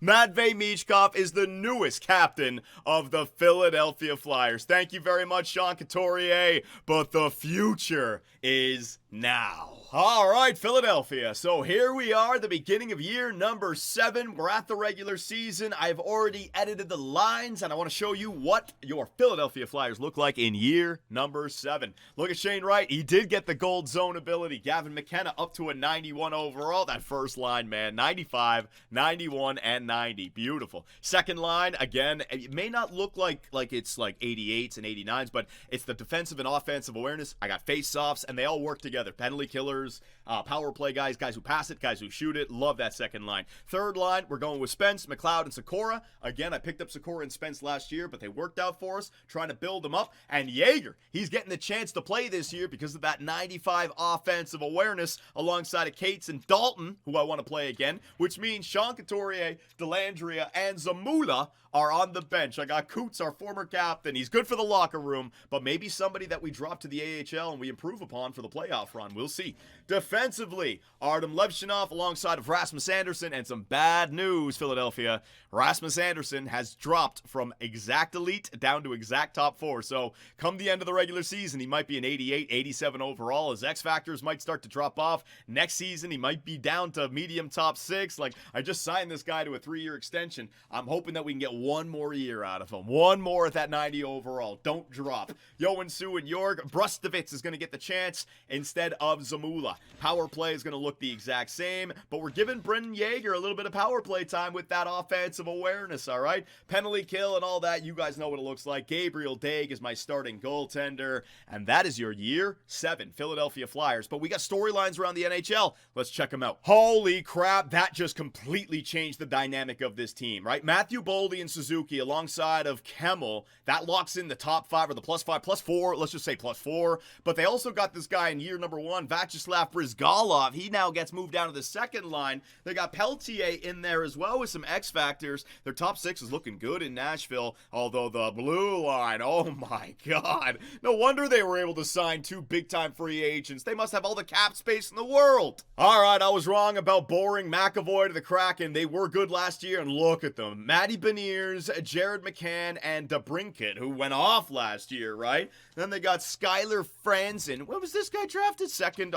Matvei Michkov is the newest captain of the Philadelphia Flyers. Thank you very much, Sean Couturier, but the future is now. All right, Philadelphia. So here we are, the beginning of year number 7. We're at the regular season. I've already edited the lines, and I want to show you what your Philadelphia Flyers look like in year number 7. Look at Shane Wright. He did get the gold zone ability. Gavin McKenna up to a 91 overall. That first line, man, 95, 91, and 90. Beautiful. Second line, again, it may not look like it's like 88s and 89s, but it's the defensive and offensive awareness. I got face-offs, and they all work together. Penalty killers, power play guys who pass it, guys who shoot it. Love that second line. Third line, we're going with Spence, McLeod, and Sikora. Again, I picked up Sikora and Spence last year, but they worked out for us, trying to build them up. And Jaeger, he's getting the chance to play this year because of that 95 offensive awareness alongside of Cates and Dalton, who I want to play again, which means Sean Couturier, Dellandrea, and Zamula are on the bench. I got Coots, our former captain. He's good for the locker room, but maybe somebody that we drop to the AHL and we improve upon for the playoff run. We'll see. Defensively, Artem Levshinov alongside of Rasmus Anderson, and some bad news, Philadelphia. Rasmus Anderson has dropped from exact elite down to exact top 4. So come the end of the regular season, he might be an 88, 87 overall. His X factors might start to drop off. Next season, he might be down to medium top 6. Like, I just signed this guy to a 3-year extension. I'm hoping that we can get one more year out of him. One more at that 90 overall. Don't drop. Yoan Su and Jorg. Brustovitz is going to get the chance instead of Zamula. Power play is going to look the exact same, but we're giving Brendan Jaeger a little bit of power play time with that offensive awareness, all right? Penalty kill and all that, you guys know what it looks like. Gabriel Daig is my starting goaltender, and that is your year 7 Philadelphia Flyers. But we got storylines around the NHL. Let's check them out. Holy crap, that just completely changed the dynamic of this team, right? Matthew Boldy and Suzuki alongside of Kemmel, that locks in the top 5 or the +5, +4, let's just say +4. But they also got this guy in year number 1, Vyacheslav Brizgalov. He now gets moved down to the second line. They got Peltier in there as well with some X factors. Their top 6 is looking good in Nashville, although the blue line, oh my god. No wonder they were able to sign 2 big-time free agents. They must have all the cap space in the world. All right, I was wrong about boring McAvoy to the Kraken. They were good last year, and look at them. Matty Beniers, Jared McCann, and DeBrincat, who went off last year, right? Then they got Skylar Franzen. What was this guy drafted? Second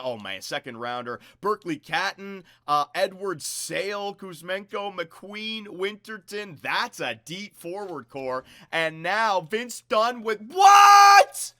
rounder. Berkeley Catton, Edward Sale, Kuzmenko, McQueen, Winterton. That's a deep forward core. And now Vince Dunn with what?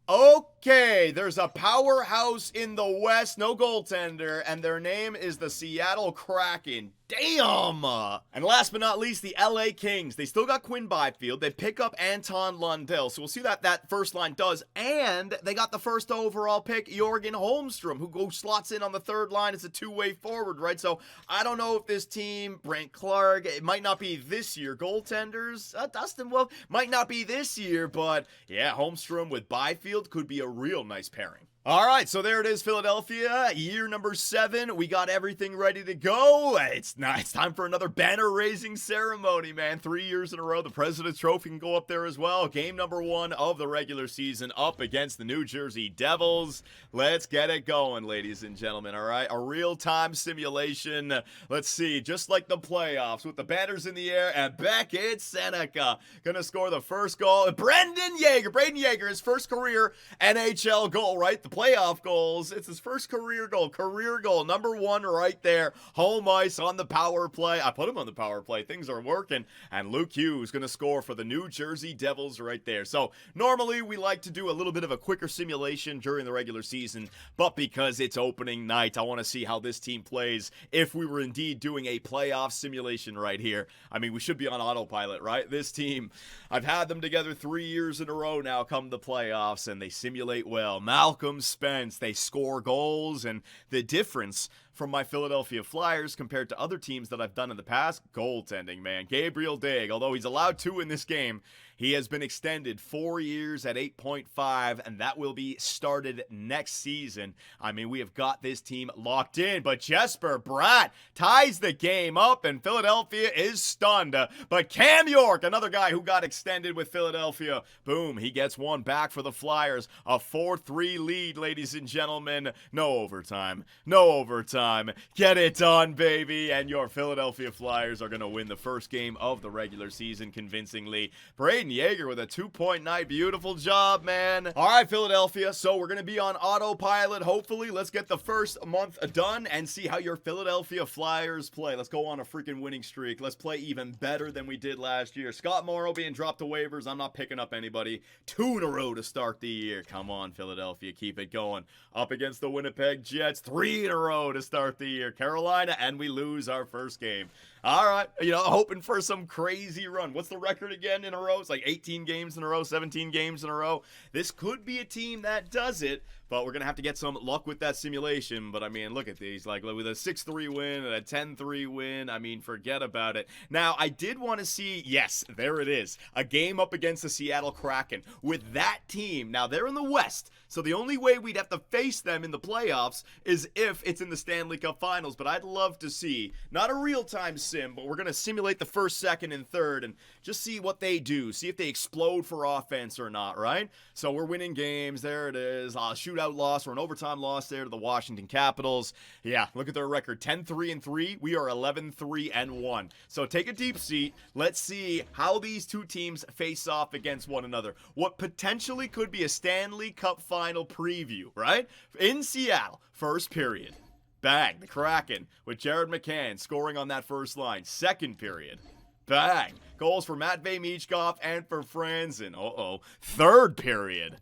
Okay, there's a powerhouse in the West, no goaltender, and their name is the Seattle Kraken. Damn! And last but not least, the LA Kings. They still got Quinn Byfield. They pick up Anton Lundell. So we'll see that that first line does. And they got the first overall pick, Jorgen Holmstrom, who slots in on the third line. It's a two-way forward, right? So I don't know if this team, Brent Clark, it might not be this year. Goaltenders, Dustin Wolf, might not be this year. But yeah, Holmstrom with Byfield could be a real nice pairing. All right, so there it is, Philadelphia, year number 7. We got everything ready to go. It's time for another banner-raising ceremony, man. 3 years in a row, the President's Trophy can go up there as well. Game number 1 of the regular season up against the New Jersey Devils. Let's get it going, ladies and gentlemen, all right? A real-time simulation. Let's see, just like the playoffs, with the banners in the air, and Beckett Seneca gonna score the first goal. Braden Yager, his first career NHL goal, right? The playoff goals. It's his first career goal. Career goal, number 1 right there. Home ice on the power play. I put him on the power play. Things are working. And Luke Hughes going to score for the New Jersey Devils right there. So normally we like to do a little bit of a quicker simulation during the regular season, but because it's opening night, I want to see how this team plays if we were indeed doing a playoff simulation right here. I mean, we should be on autopilot, right? This team, I've had them together 3 years in a row now come the playoffs, and they simulate well. Malcolm Spence, they score goals, and the difference from my Philadelphia Flyers compared to other teams that I've done in the past, goaltending, man. Gabriel Daig, although he's allowed 2 in this game, he has been extended 4 years at 8.5, and that will be started next season. I mean, we have got this team locked in, but Jesper Bratt ties the game up, and Philadelphia is stunned. But Cam York, another guy who got extended with Philadelphia, boom, he gets one back for the Flyers. A 4-3 lead, ladies and gentlemen. No overtime. No overtime. Get it done, baby. And your Philadelphia Flyers are going to win the first game of the regular season convincingly. Braden Yeager with a 2-point night. Beautiful job, man. All right, Philadelphia. So we're going to be on autopilot, hopefully. Let's get the first month done and see how your Philadelphia Flyers play. Let's go on a freaking winning streak. Let's play even better than we did last year. Scott Morrow being dropped to waivers. I'm not picking up anybody. 2 in a row to start the year. Come on, Philadelphia. Keep it going. Up against the Winnipeg Jets. 3 in a row to start the year. Carolina, and we lose our first game. All right, hoping for some crazy run. What's the record again in a row? It's like 18 games in a row, 17 games in a row. This could be a team that does it, but we're going to have to get some luck with that simulation. But, I mean, look at these. Like, with a 6-3 win and a 10-3 win, I mean, forget about it. Now, I did want to see, yes, there it is, a game up against the Seattle Kraken. With that team, now they're in the West, so the only way we'd have to face them in the playoffs is if it's in the Stanley Cup Finals. But I'd love to see, not a real-time sim, but we're going to simulate the first, second, and third and just see what they do. See if they explode for offense or not, right? So we're winning games. There it is. Shootout loss or an overtime loss there to the Washington Capitals. Yeah, look at their record. 10-3-3. We are 11-3-1. So take a deep seat. Let's see how these two teams face off against one another. What potentially could be a Stanley Cup Final preview, right? In Seattle, first period. Bang, the Kraken with Jared McCann scoring on that first line. Second period. Bang, goals for Matvei Michkov and for Franzen. Third period.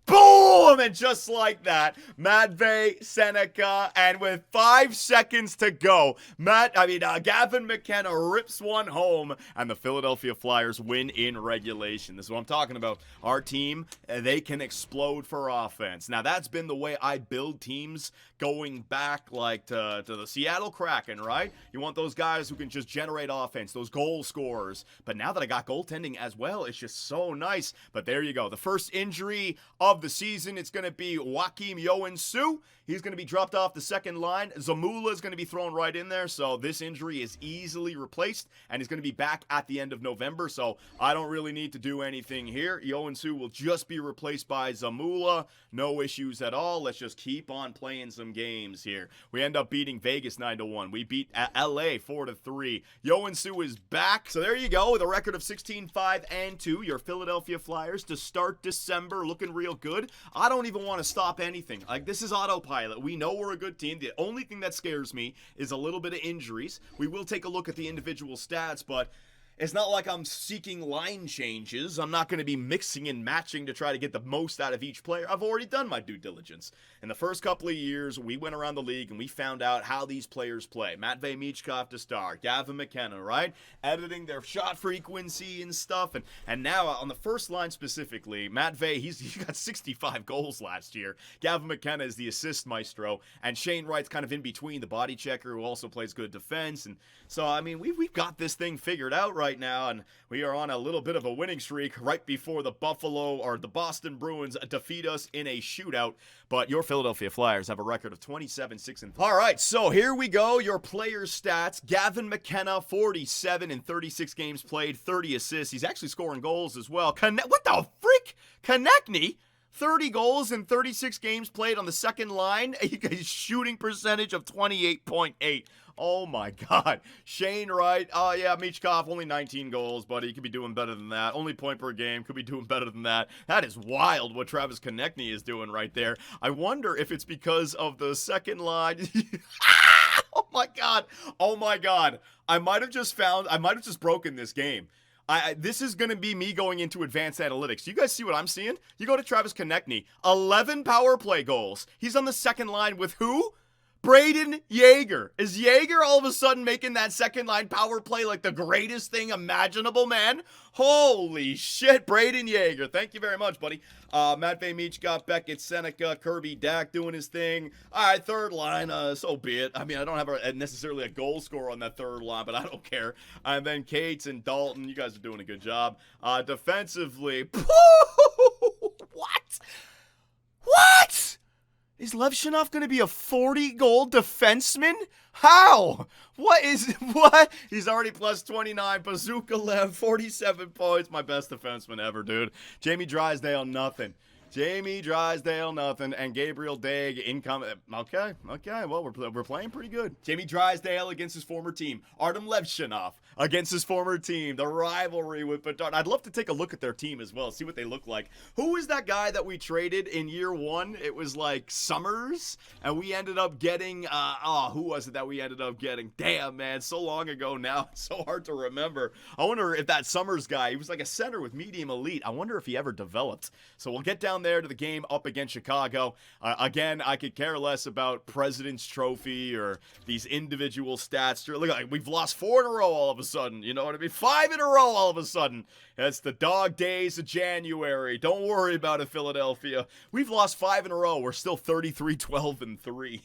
Boom! And just like that, Matvei, Seneca, and with 5 seconds to go, Gavin McKenna rips one home, and the Philadelphia Flyers win in regulation. This is what I'm talking about. Our team, they can explode for offense. Now, that's been the way I build teams going back like to the Seattle Kraken, right? You want those guys who can just generate offense, those goal scorers. But now that I got goaltending as well, it's just so nice. But there you go. The first injury of the season, it's going to be Joakim Yoen-Su. He's going to be dropped off the second line. Zamula is going to be thrown right in there. So this injury is easily replaced, and he's going to be back at the end of November. So I don't really need to do anything here. Yoen-Su will just be replaced by Zamula. No issues at all. Let's just keep on playing some games here. We end up beating Vegas 9-1. We beat LA 4-3. Yoen-Su is back. So there you go, with a record of 16-5-2. Your Philadelphia Flyers to start December, looking real good. I don't even want to stop anything. Like, this is autopilot. We know we're a good team. The only thing that scares me is a little bit of injuries. We will take a look at the individual stats, but it's not like I'm seeking line changes. I'm not going to be mixing and matching to try to get the most out of each player. I've already done my due diligence. In the first couple of years, we went around the league and we found out how these players play. Matvei Michkov to start, Gavin McKenna, right? Editing their shot frequency and stuff. And now on the first line specifically, Matvei, he got 65 goals last year. Gavin McKenna is the assist maestro. And Shane Wright's kind of in between, the body checker who also plays good defense. And so, I mean, we've got this thing figured out right now, and we are on a little bit of a winning streak right before the Boston Bruins defeat us in a shootout. But your Philadelphia Flyers have a record of 27-6-3. All right, so here we go. Your players' stats. Gavin McKenna, 47 in 36 games played, 30 assists. He's actually scoring goals as well. What the freak? Konechny? 30 goals in 36 games played on the second line. A shooting percentage of 28.8. Oh my God. Shane Wright. Oh yeah, Michkov, only 19 goals, buddy. He could be doing better than that. Only point per game. Could be doing better than that. That is wild what Travis Konechny is doing right there. I wonder if it's because of the second line. Oh my God. Oh my God. I might have just broken this game. This is going to be me going into advanced analytics. You guys see what I'm seeing? You go to Travis Konechny, 11 power play goals. He's on the second line with who? Brayden Yager. Is Yager all of a sudden making that second line power play like the greatest thing imaginable, man? Holy shit, Brayden Yager. Thank you very much, buddy. Matvey Michkov, Beckett, Seneca, Kirby, Dak doing his thing. All right, third line, so be it. I mean, I don't have necessarily a goal scorer on that third line, but I don't care. And then Cates and Dalton, you guys are doing a good job. Defensively, what? What? Is Levshunov going to be a 40-goal defenseman? How? What? He's already plus 29. Bazooka Lev, 47 points. My best defenseman ever, dude. Jamie Drysdale, nothing. Jamie Drysdale, nothing. And Gabriel Daig, incoming. Okay. Well, we're playing pretty good. Jamie Drysdale against his former team. Artem Levshunov against his former team. The rivalry with Bedard. I'd love to take a look at their team as well, see what they look like. Who was that guy that we traded in year one? It was like Summers, and we ended up getting, who was it that we ended up getting? Damn, man, so long ago now. It's so hard to remember. I wonder if that Summers guy, he was like a center with medium elite. I wonder if he ever developed. So we'll get down there to the game up against Chicago. Again, I could care less about President's Trophy or these individual stats. Look, like we've lost 4 in a row all of a sudden. You know what I mean? 5 in a row all of a sudden. It's the dog days of January. Don't worry about it, Philadelphia. We've lost 5 in a row. We're still 33-12-3.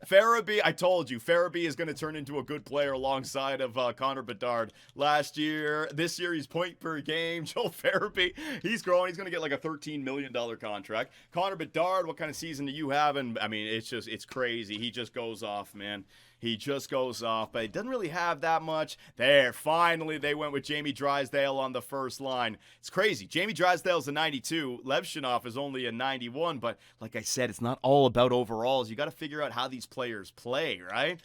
Farabee, I told you, Farabee is going to turn into a good player alongside of Connor Bedard. This year he's point per game. Joel Farabee, he's growing. He's going to get like a $13 million contract. Connor Bedard, what kind of season do you have? And I mean, it's crazy. He just goes off, man. He just goes off, but he doesn't really have that much. There, finally, they went with Jamie Drysdale on the first line. It's crazy. Jamie Drysdale's a 92. Levshunov is only a 91, but like I said, it's not all about overalls. You got to figure out how these players play, right?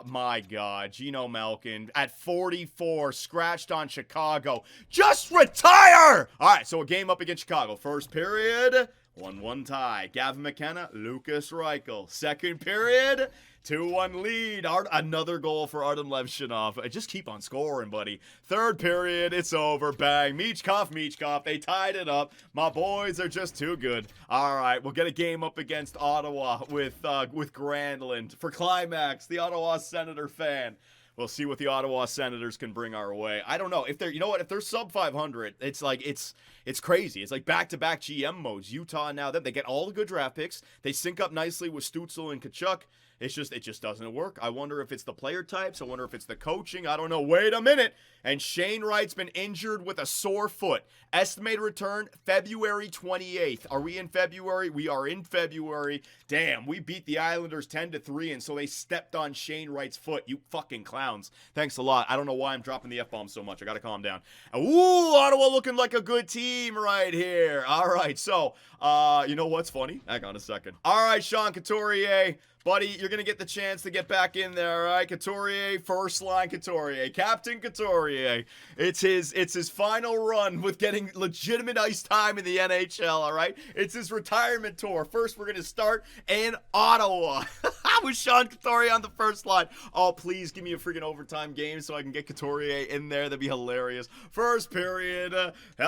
My God, Geno Malkin at 44, scratched on Chicago. Just retire! All right, so a game up against Chicago. First period, 1-1 tie. Gavin McKenna, Lucas Reichel. Second period, 2-1 lead. Another goal for Artem Levshunov. Just keep on scoring, buddy. Third period, it's over. Bang. Michkov. They tied it up. My boys are just too good. All right, we'll get a game up against Ottawa with Granlund for Climax, the Ottawa Senator fan. We'll see what the Ottawa Senators can bring our way. I don't know. If they're sub 500, it's like it's crazy. It's like back-to-back GM modes. Utah now, they get all the good draft picks. They sync up nicely with Stützle and Tkachuk. It just doesn't work. I wonder if it's the player types. I wonder if it's the coaching. I don't know. Wait a minute. And Shane Wright's been injured with a sore foot. Estimated return February 28th. Are we in February? We are in February. Damn, we beat the Islanders 10-3, and so they stepped on Shane Wright's foot. You fucking clowns. Thanks a lot. I don't know why I'm dropping the F-bomb so much. I gotta calm down. Ooh, Ottawa looking like a good team right here. All right, so, you know what's funny? Hang on a second. All right, Sean Couturier. Buddy, you're going to get the chance to get back in there, all right? Couturier, first line Couturier. Captain Couturier. It's his final run with getting legitimate ice time in the NHL, all right? It's his retirement tour. First, we're going to start in Ottawa with Sean Couturier on the first line. Oh, please give me a freaking overtime game so I can get Couturier in there. That'd be hilarious. First period,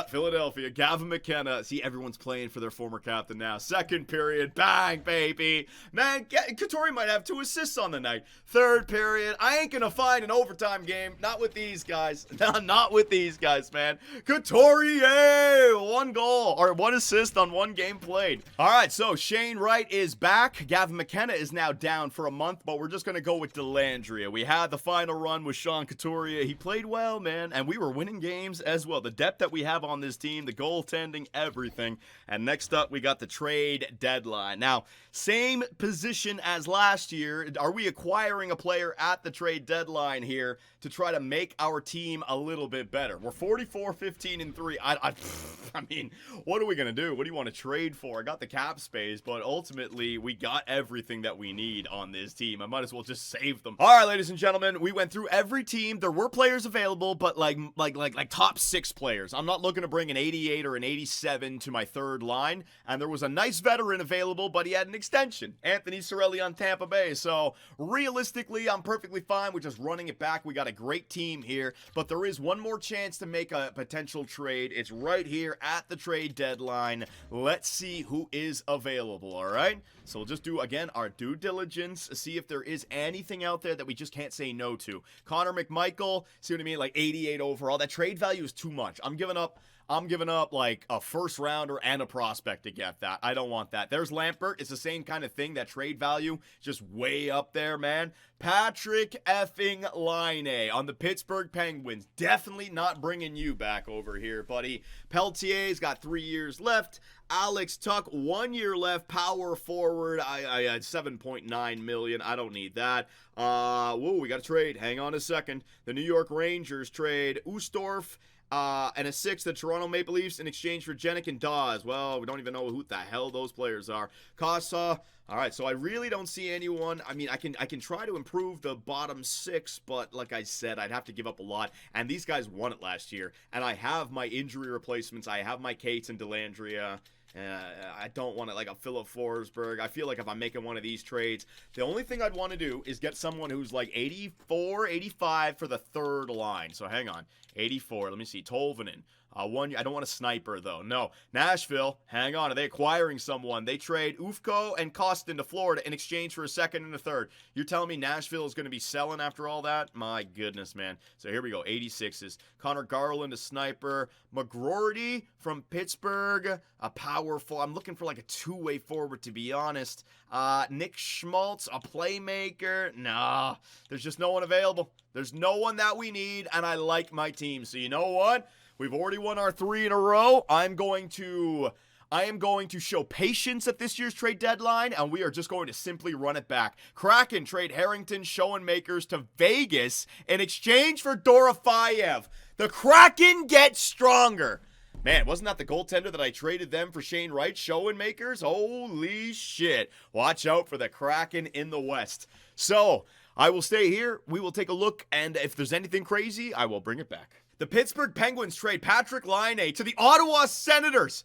Philadelphia, Gavin McKenna. See, everyone's playing for their former captain now. Second period, bang, baby. Man, Couturier might have 2 assists on the night. Third period, I ain't gonna find an overtime game. Not with these guys. Not with these guys, man. Couturier, 1 goal or 1 assist on 1 game played. All right, so Shane Wright is back. Gavin McKenna is now down for a month, but we're just gonna go with Dellandrea. We had the final run with Sean Couturier. He played well, man, and we were winning games as well. The depth that we have on this team, the goaltending, everything. And next up, we got the trade deadline. Now, same position as last year? Are we acquiring a player at the trade deadline here to try to make our team a little bit better? We're 44-15-3. I mean, what are we going to do? What do you want to trade for? I got the cap space, but ultimately we got everything that we need on this team. I might as well just save them. All right, ladies and gentlemen, we went through every team. There were players available, but like top 6 players. I'm not looking to bring an 88 or an 87 to my third line, and there was a nice veteran available, but he had an extension. Anthony Cirelli on Tampa Bay. So realistically, I'm perfectly fine with just running it back. We got a great team here, but there is one more chance to make a potential trade. It's right here at the trade deadline. Let's see who is available, all right? So we'll just do, again, our due diligence, see if there is anything out there that we just can't say no to. Connor McMichael, see what I mean? Like 88 overall. That trade value is too much. I'm giving up like a first rounder and a prospect to get that. I don't want that. There's Lampert. It's the same kind of thing. That trade value just way up there, man. Patrick effing Laine on the Pittsburgh Penguins. Definitely not bringing you back over here, buddy. Peltier's got 3 years left. Alex Tuck, 1 year left. Power forward. I had 7.9 million. I don't need that. Whoa, we got a trade. Hang on a second. The New York Rangers trade Ustorf. And a 6, the Toronto Maple Leafs in exchange for Jenik and Dawes. Well, we don't even know who the hell those players are. Casa. All right, so I really don't see anyone. I mean, I can try to improve the bottom 6, but like I said, I'd have to give up a lot. And these guys won it last year. And I have my injury replacements. I have my Cates and Delandria. I don't want it like a Philip Forsberg. I feel like if I'm making one of these trades, the only thing I'd want to do is get someone who's like 84, 85 for the third line. So hang on. 84. Let me see. Tolvanen. I don't want a sniper, though. No. Nashville. Hang on. Are they acquiring someone? They trade Ufko and Kostin to Florida in exchange for a second and a third. You're telling me Nashville is going to be selling after all that? My goodness, man. So here we go. 86s. Connor Garland, a sniper. McGroarty from Pittsburgh. A powerful. I'm looking for like a two-way forward, to be honest. Nick Schmaltz, a playmaker. Nah. There's just no one available. There's no one that we need, and I like my team. So you know what? We've already won our 3 in a row. I am going to show patience at this year's trade deadline, and we are just going to simply run it back. Kraken trade Harrington, Schoenmakers to Vegas in exchange for Dorofeyev. The Kraken get stronger. Man, wasn't that the goaltender that I traded them for Shane Wright, Schoenmakers? Holy shit. Watch out for the Kraken in the West. So, I will stay here. We will take a look, and if there's anything crazy, I will bring it back. The Pittsburgh Penguins trade Patrick Laine to the Ottawa Senators.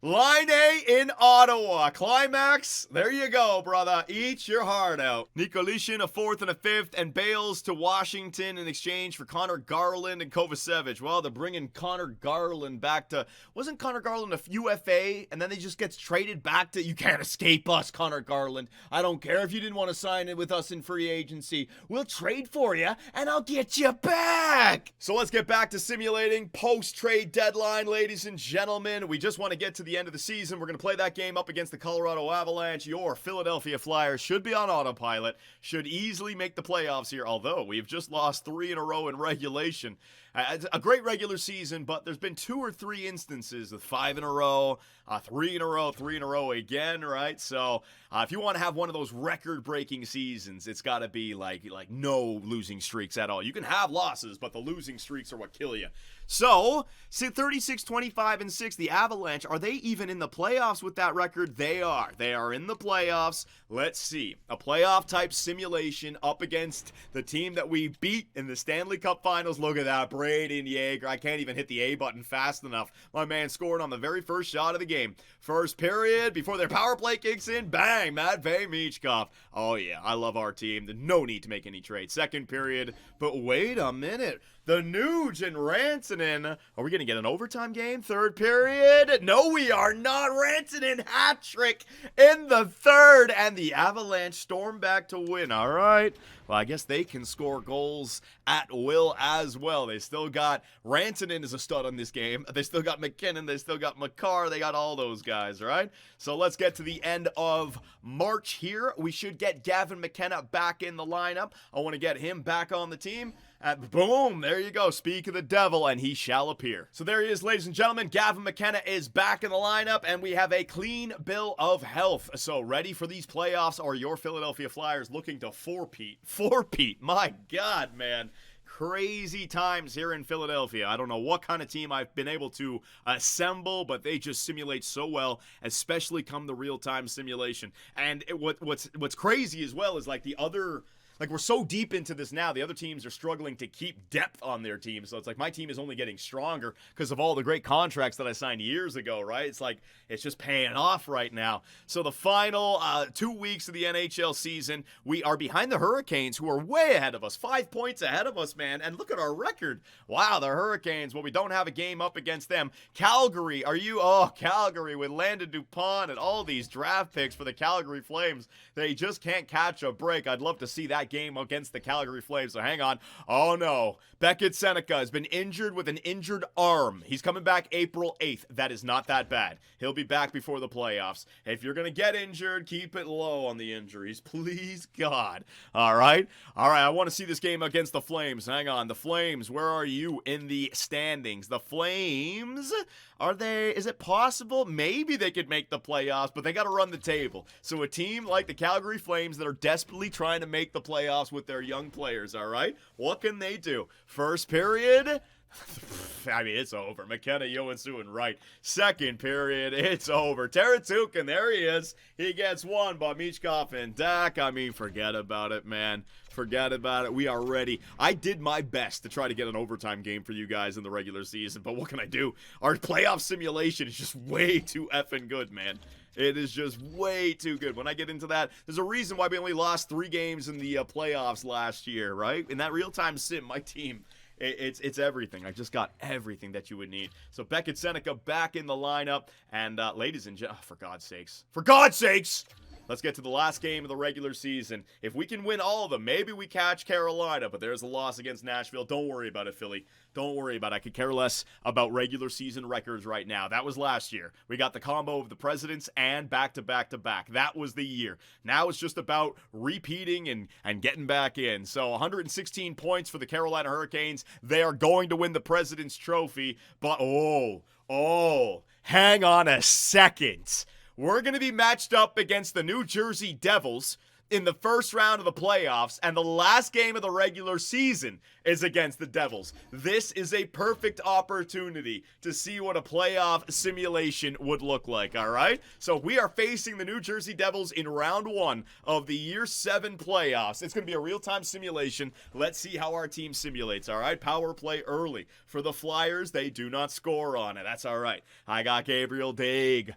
Laine in Ottawa. Climax. There you go, brother. Eat your heart out. Nikolitin, a 4th and a 5th, and Bales to Washington in exchange for Connor Garland and Kovacevic. Well, they're bringing Connor Garland back to... Wasn't Connor Garland a UFA, and then they just gets traded back to... You can't escape us, Connor Garland. I don't care if you didn't want to sign it with us in free agency. We'll trade for you, and I'll get you back. So let's get back to simulating post-trade deadline, ladies and gentlemen. We just want to get to the end of the season. We're going to play that game up against the Colorado Avalanche. Your Philadelphia Flyers should be on autopilot, should easily make the playoffs here, although we've just lost 3 in a row in regulation. It's a great regular season, but there's been 2 or 3 instances with 5 in a row, 3 in a row, 3 in a row again, right? So if you want to have one of those record-breaking seasons, it's got to be like no losing streaks at all. You can have losses, but the losing streaks are what kill you. So, 36, 25, and 6, the Avalanche, are they even in the playoffs with that record? They are. They are in the playoffs. Let's see. A playoff-type simulation up against the team that we beat in the Stanley Cup Finals. Look at that. Braden Yeager. I can't even hit the A button fast enough. My man scored on the very first shot of the game. First period, before their power play kicks in, bang, Matvei Michkov. Oh, yeah, I love our team. There's no need to make any trade. Second period, but wait a minute. The Nuge and Rantanen. Are we going to get an overtime game? Third period? No, we are not. Rantanen hat trick in the third, and the Avalanche storm back to win. All right. Well, I guess they can score goals at will as well. They still got Rantanen is a stud on this game. They still got McKinnon. They still got McCarr. They got all those guys, right? So let's get to the end of March here. We should get Gavin McKenna back in the lineup. I want to get him back on the team. And boom, there you go. Speak of the devil, and he shall appear. So there he is, ladies and gentlemen. Gavin McKenna is back in the lineup, and we have a clean bill of health. So ready for these playoffs, or your Philadelphia Flyers looking to four-peat? Four-peat, my God, man. Crazy times here in Philadelphia. I don't know what kind of team I've been able to assemble, but they just simulate so well, especially come the real-time simulation. And what's crazy as well is like the other... Like, we're so deep into this now, the other teams are struggling to keep depth on their team. So it's like my team is only getting stronger because of all the great contracts that I signed years ago, right? It's like, it's just paying off right now. So the final 2 weeks of the NHL season, we are behind the Hurricanes, who are way ahead of us. 5 points ahead of us, man. And look at our record. Wow, the Hurricanes. Well, we don't have a game up against them. Calgary, Calgary with Landon Dupont and all these draft picks for the Calgary Flames. They just can't catch a break. I'd love to see that game against the Calgary Flames. So hang on. Oh no. Beckett Seneca has been injured with an injured arm. He's coming back April 8th. That is not that bad. He'll be back before the playoffs. If you're going to get injured, keep it low on the injuries. Please, God. All right. I want to see this game against the Flames. Hang on. The Flames, where are you in the standings? The Flames, is it possible? Maybe they could make the playoffs, but they got to run the table. So a team like the Calgary Flames that are desperately trying to make the playoffs with their young players, all right? What can they do? First period, I mean, it's over. McKenna, Johansson, and Wright. Second period, it's over. Teratukin, there he is. He gets one, but Michkov and Dak, I mean, forget about it, man. Forget about it. We are ready. I did my best to try to get an overtime game for you guys in the regular season, but what can I do? Our playoff simulation is just way too effing good, man. It is just way too good. When I get into that, there's a reason why we only lost 3 games in the playoffs last year, right? In that real-time sim, my team, it's everything. I just got everything that you would need. So Beckett Seneca back in the lineup. And ladies and gentlemen, for God's sakes, let's get to the last game of the regular season. If we can win all of them, maybe we catch Carolina, but there's a loss against Nashville. Don't worry about it, Philly. Don't worry about it. I could care less about regular season records right now. That was last year. We got the combo of the Presidents and back-to-back-to-back. That was the year. Now it's just about repeating and getting back in. So 116 points for the Carolina Hurricanes. They are going to win the President's Trophy, but hang on a second. We're going to be matched up against the New Jersey Devils in the first round of the playoffs, and the last game of the regular season is against the Devils. This is a perfect opportunity to see what a playoff simulation would look like, all right? So we are facing the New Jersey Devils in round 1 of the Year 7 playoffs. It's going to be a real-time simulation. Let's see how our team simulates, all right? Power play early. For the Flyers, they do not score on it. That's all right. I got Gabriel Daig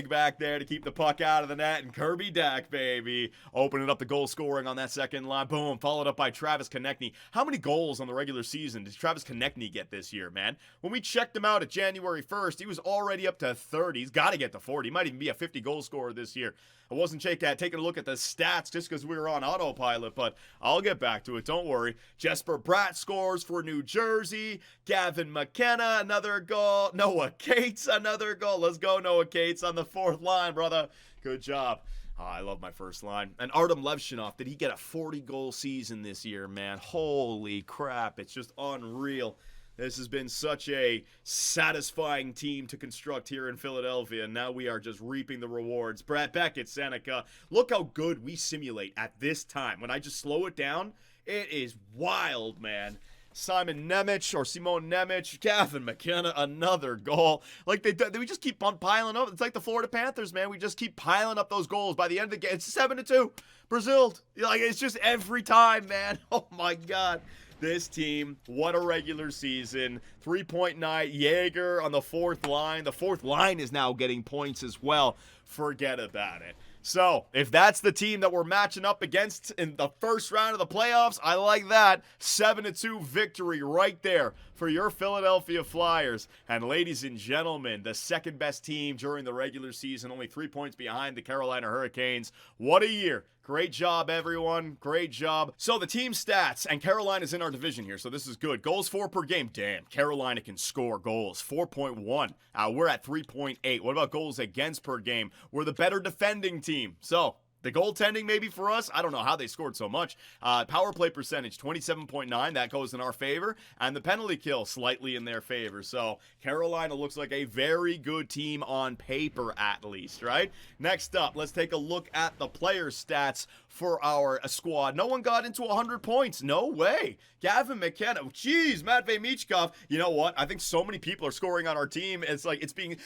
back there to keep the puck out of the net, and Kirby Dak, baby, opening up the goal scoring on that second line. Boom, followed up by Travis Konechny. How many goals on the regular season did Travis Konechny get this year, man? When we checked him out at January 1st, he was already up to 30. He's got to get to 40. He might even be a 50-goal scorer this year. I wasn't taking a look at the stats just because we were on autopilot, but I'll get back to it. Don't worry. Jesper Bratt scores for New Jersey. Gavin McKenna, another goal. Noah Cates, another goal. Let's go, Noah Cates, on the 4th line, brother. Good job. Oh, I love my first line. And Artem Levshinov, did he get a 40-goal season this year, man? Holy crap. It's just unreal. This has been such a satisfying team to construct here in Philadelphia, and now we are just reaping the rewards. Brad Beckett, Seneca, look how good we simulate at this time. When I just slow it down, it is wild, man. Simon Nemec, Gavin McKenna, another goal. Like, we just keep on piling up. It's like the Florida Panthers, man. We just keep piling up those goals. By the end of the game, it's 7-2. Brazil. Like, it's just every time, man. Oh, my God. This team, what a regular season. 3-point night. Jaeger on the 4th line. The 4th line is now getting points as well. Forget about it. So, if that's the team that we're matching up against in the first round of the playoffs, I like that. 7-2 victory right there for your Philadelphia Flyers. And ladies and gentlemen, the second best team during the regular season, only 3 points behind the Carolina Hurricanes. What a year. Great job, everyone. Great job. So the team stats, and Carolina's in our division here, so this is good. Goals for per game. Damn, Carolina can score goals. 4.1. We're at 3.8. What about goals against per game? We're the better defending team. So The goaltending maybe for us, I don't know how they scored so much. Power play percentage, 27.9. That goes in our favor. And the penalty kill, slightly in their favor. So Carolina looks like a very good team on paper, at least, right? Next up, let's take a look at the player stats for our squad. No one got into 100 points. No way. Gavin McKenna. Jeez, Matvei Michkov. You know what? I think so many people are scoring on our team. It's like it's being...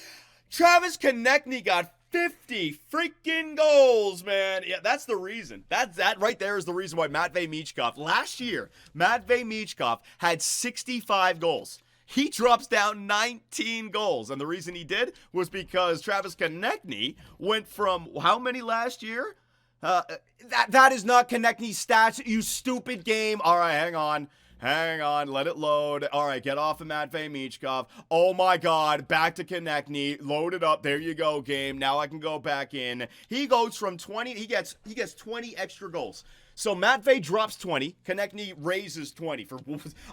Travis Konechny got 50 freaking goals, man. Yeah, that's the reason. That right there is the reason why Matvei Michkov, last year, Matvei Michkov had 65 goals. He drops down 19 goals. And the reason he did was because Travis Konechny went from how many last year? That is not Konechny's stats, you stupid game. All right, hang on. Hang on, let it load. All right, get off of Matvei Michkov. Oh my God, back to Konechny. Load it up. There you go, game. Now I can go back in. He goes from 20. He gets 20 extra goals. So Matvei drops 20. Konechny raises 20 for.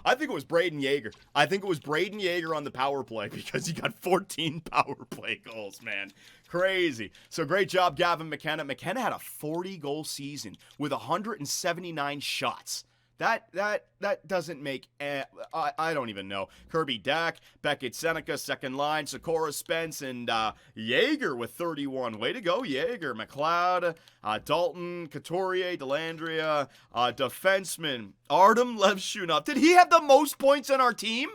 I think it was Braden Yeager. I think it was Braden Yeager on the power play because he got 14 power play goals, man. Crazy. So great job, Gavin McKenna. McKenna had a 40-goal season with 179 shots. That doesn't make, I don't even know. Kirby Dack, Beckett Seneca, second line, Sikora Spence, and Yeager with 31. Way to go, Yeager. McLeod, Dalton, Couturier, Delandria, defenseman, Artem Levshunov. Did he have the most points on our team?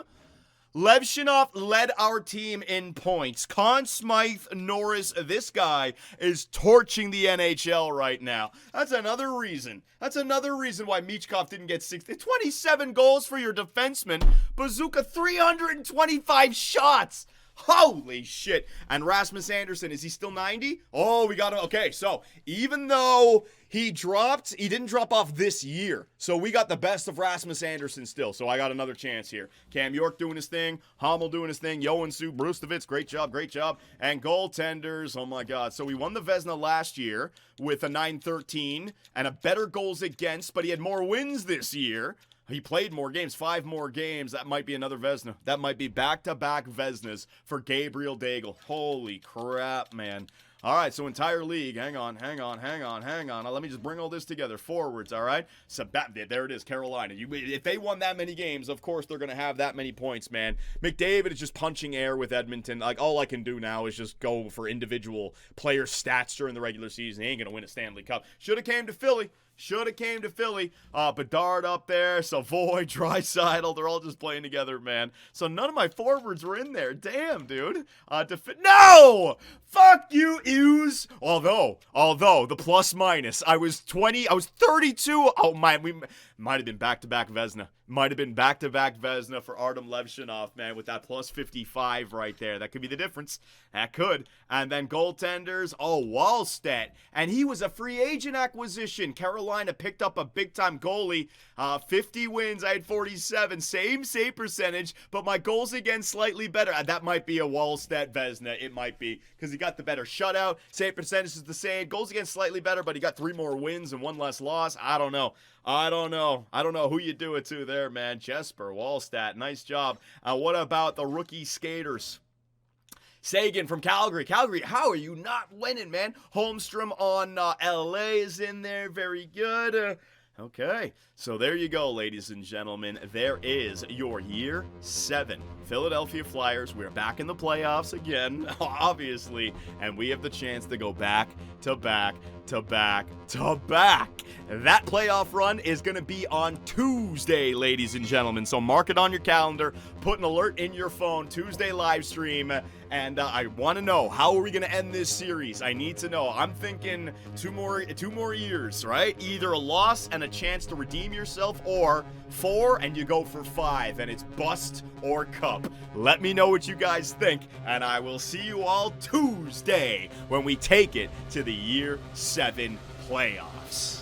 Levshunov led our team in points. Conn Smythe Norris, this guy is torching the NHL right now. That's another reason. That's another reason why Michkov didn't get 27 goals for your defenseman. Bazooka, 325 shots. Holy shit. And Rasmus Anderson, is he still 90? Oh, we got him. Okay, so even though he didn't drop off this year. So we got the best of Rasmus Anderson still. So I got another chance here. Cam York doing his thing. Hummel doing his thing. Joensuu, Brustovitz, great job, great job. And goaltenders, oh my God. So we won the Vezina last year with a 913 and a better goals against, but he had more wins this year. He played more games, 5 more games. That might be another Vezina. That might be back-to-back Vezinas for Gabriel Daigle. Holy crap, man. All right, so entire league. Hang on. Now, let me just bring all this together. Forwards, all right? So there it is, Carolina. If they won that many games, of course they're going to have that many points, man. McDavid is just punching air with Edmonton. Like, all I can do now is just go for individual player stats during the regular season. He ain't going to win a Stanley Cup. Should have came to Philly. Bedard up there, Savoy, Draisaitl, they're all just playing together, man. So none of my forwards were in there. Damn, dude. No! Fuck you, Ews. Although, the plus minus, I was 32. Oh, we might have been back-to-back Vezina. Might have been back-to-back Vezina for Artem Levshunov, man, with that plus 55 right there. That could be the difference. That could. And then goaltenders, Wallstedt. And he was a free agent acquisition. Carolina picked up a big-time goalie. 50 wins, I had 47. Same save percentage, but my goals against slightly better. That might be a Wallstedt Vezina. It might be, because he got the better shutout. Save percentage is the same. Goals against slightly better, but he got 3 more wins and 1 less loss. I don't know who you do it to there, man. Jesper Wallstedt, nice job. What about the rookie skaters? Sagan from Calgary. Calgary, how are you not winning, man? Holmstrom on LA is in there. Very good. Okay, so there you go, ladies and gentlemen. There is your Year 7 Philadelphia Flyers. We're back in the playoffs again, obviously, and we have the chance to go back to back to back to back. That playoff run is going to be on Tuesday, ladies and gentlemen, so mark it on your calendar, put an alert in your phone, Tuesday live stream, and I want to know, how are we going to end this series? I need to know. I'm thinking two more years, right? Either a loss and a chance to redeem yourself, or 4 and you go for 5 and it's bust or cup. Let me know what you guys think, and I will see you all Tuesday when we take it to the Year 7 playoffs.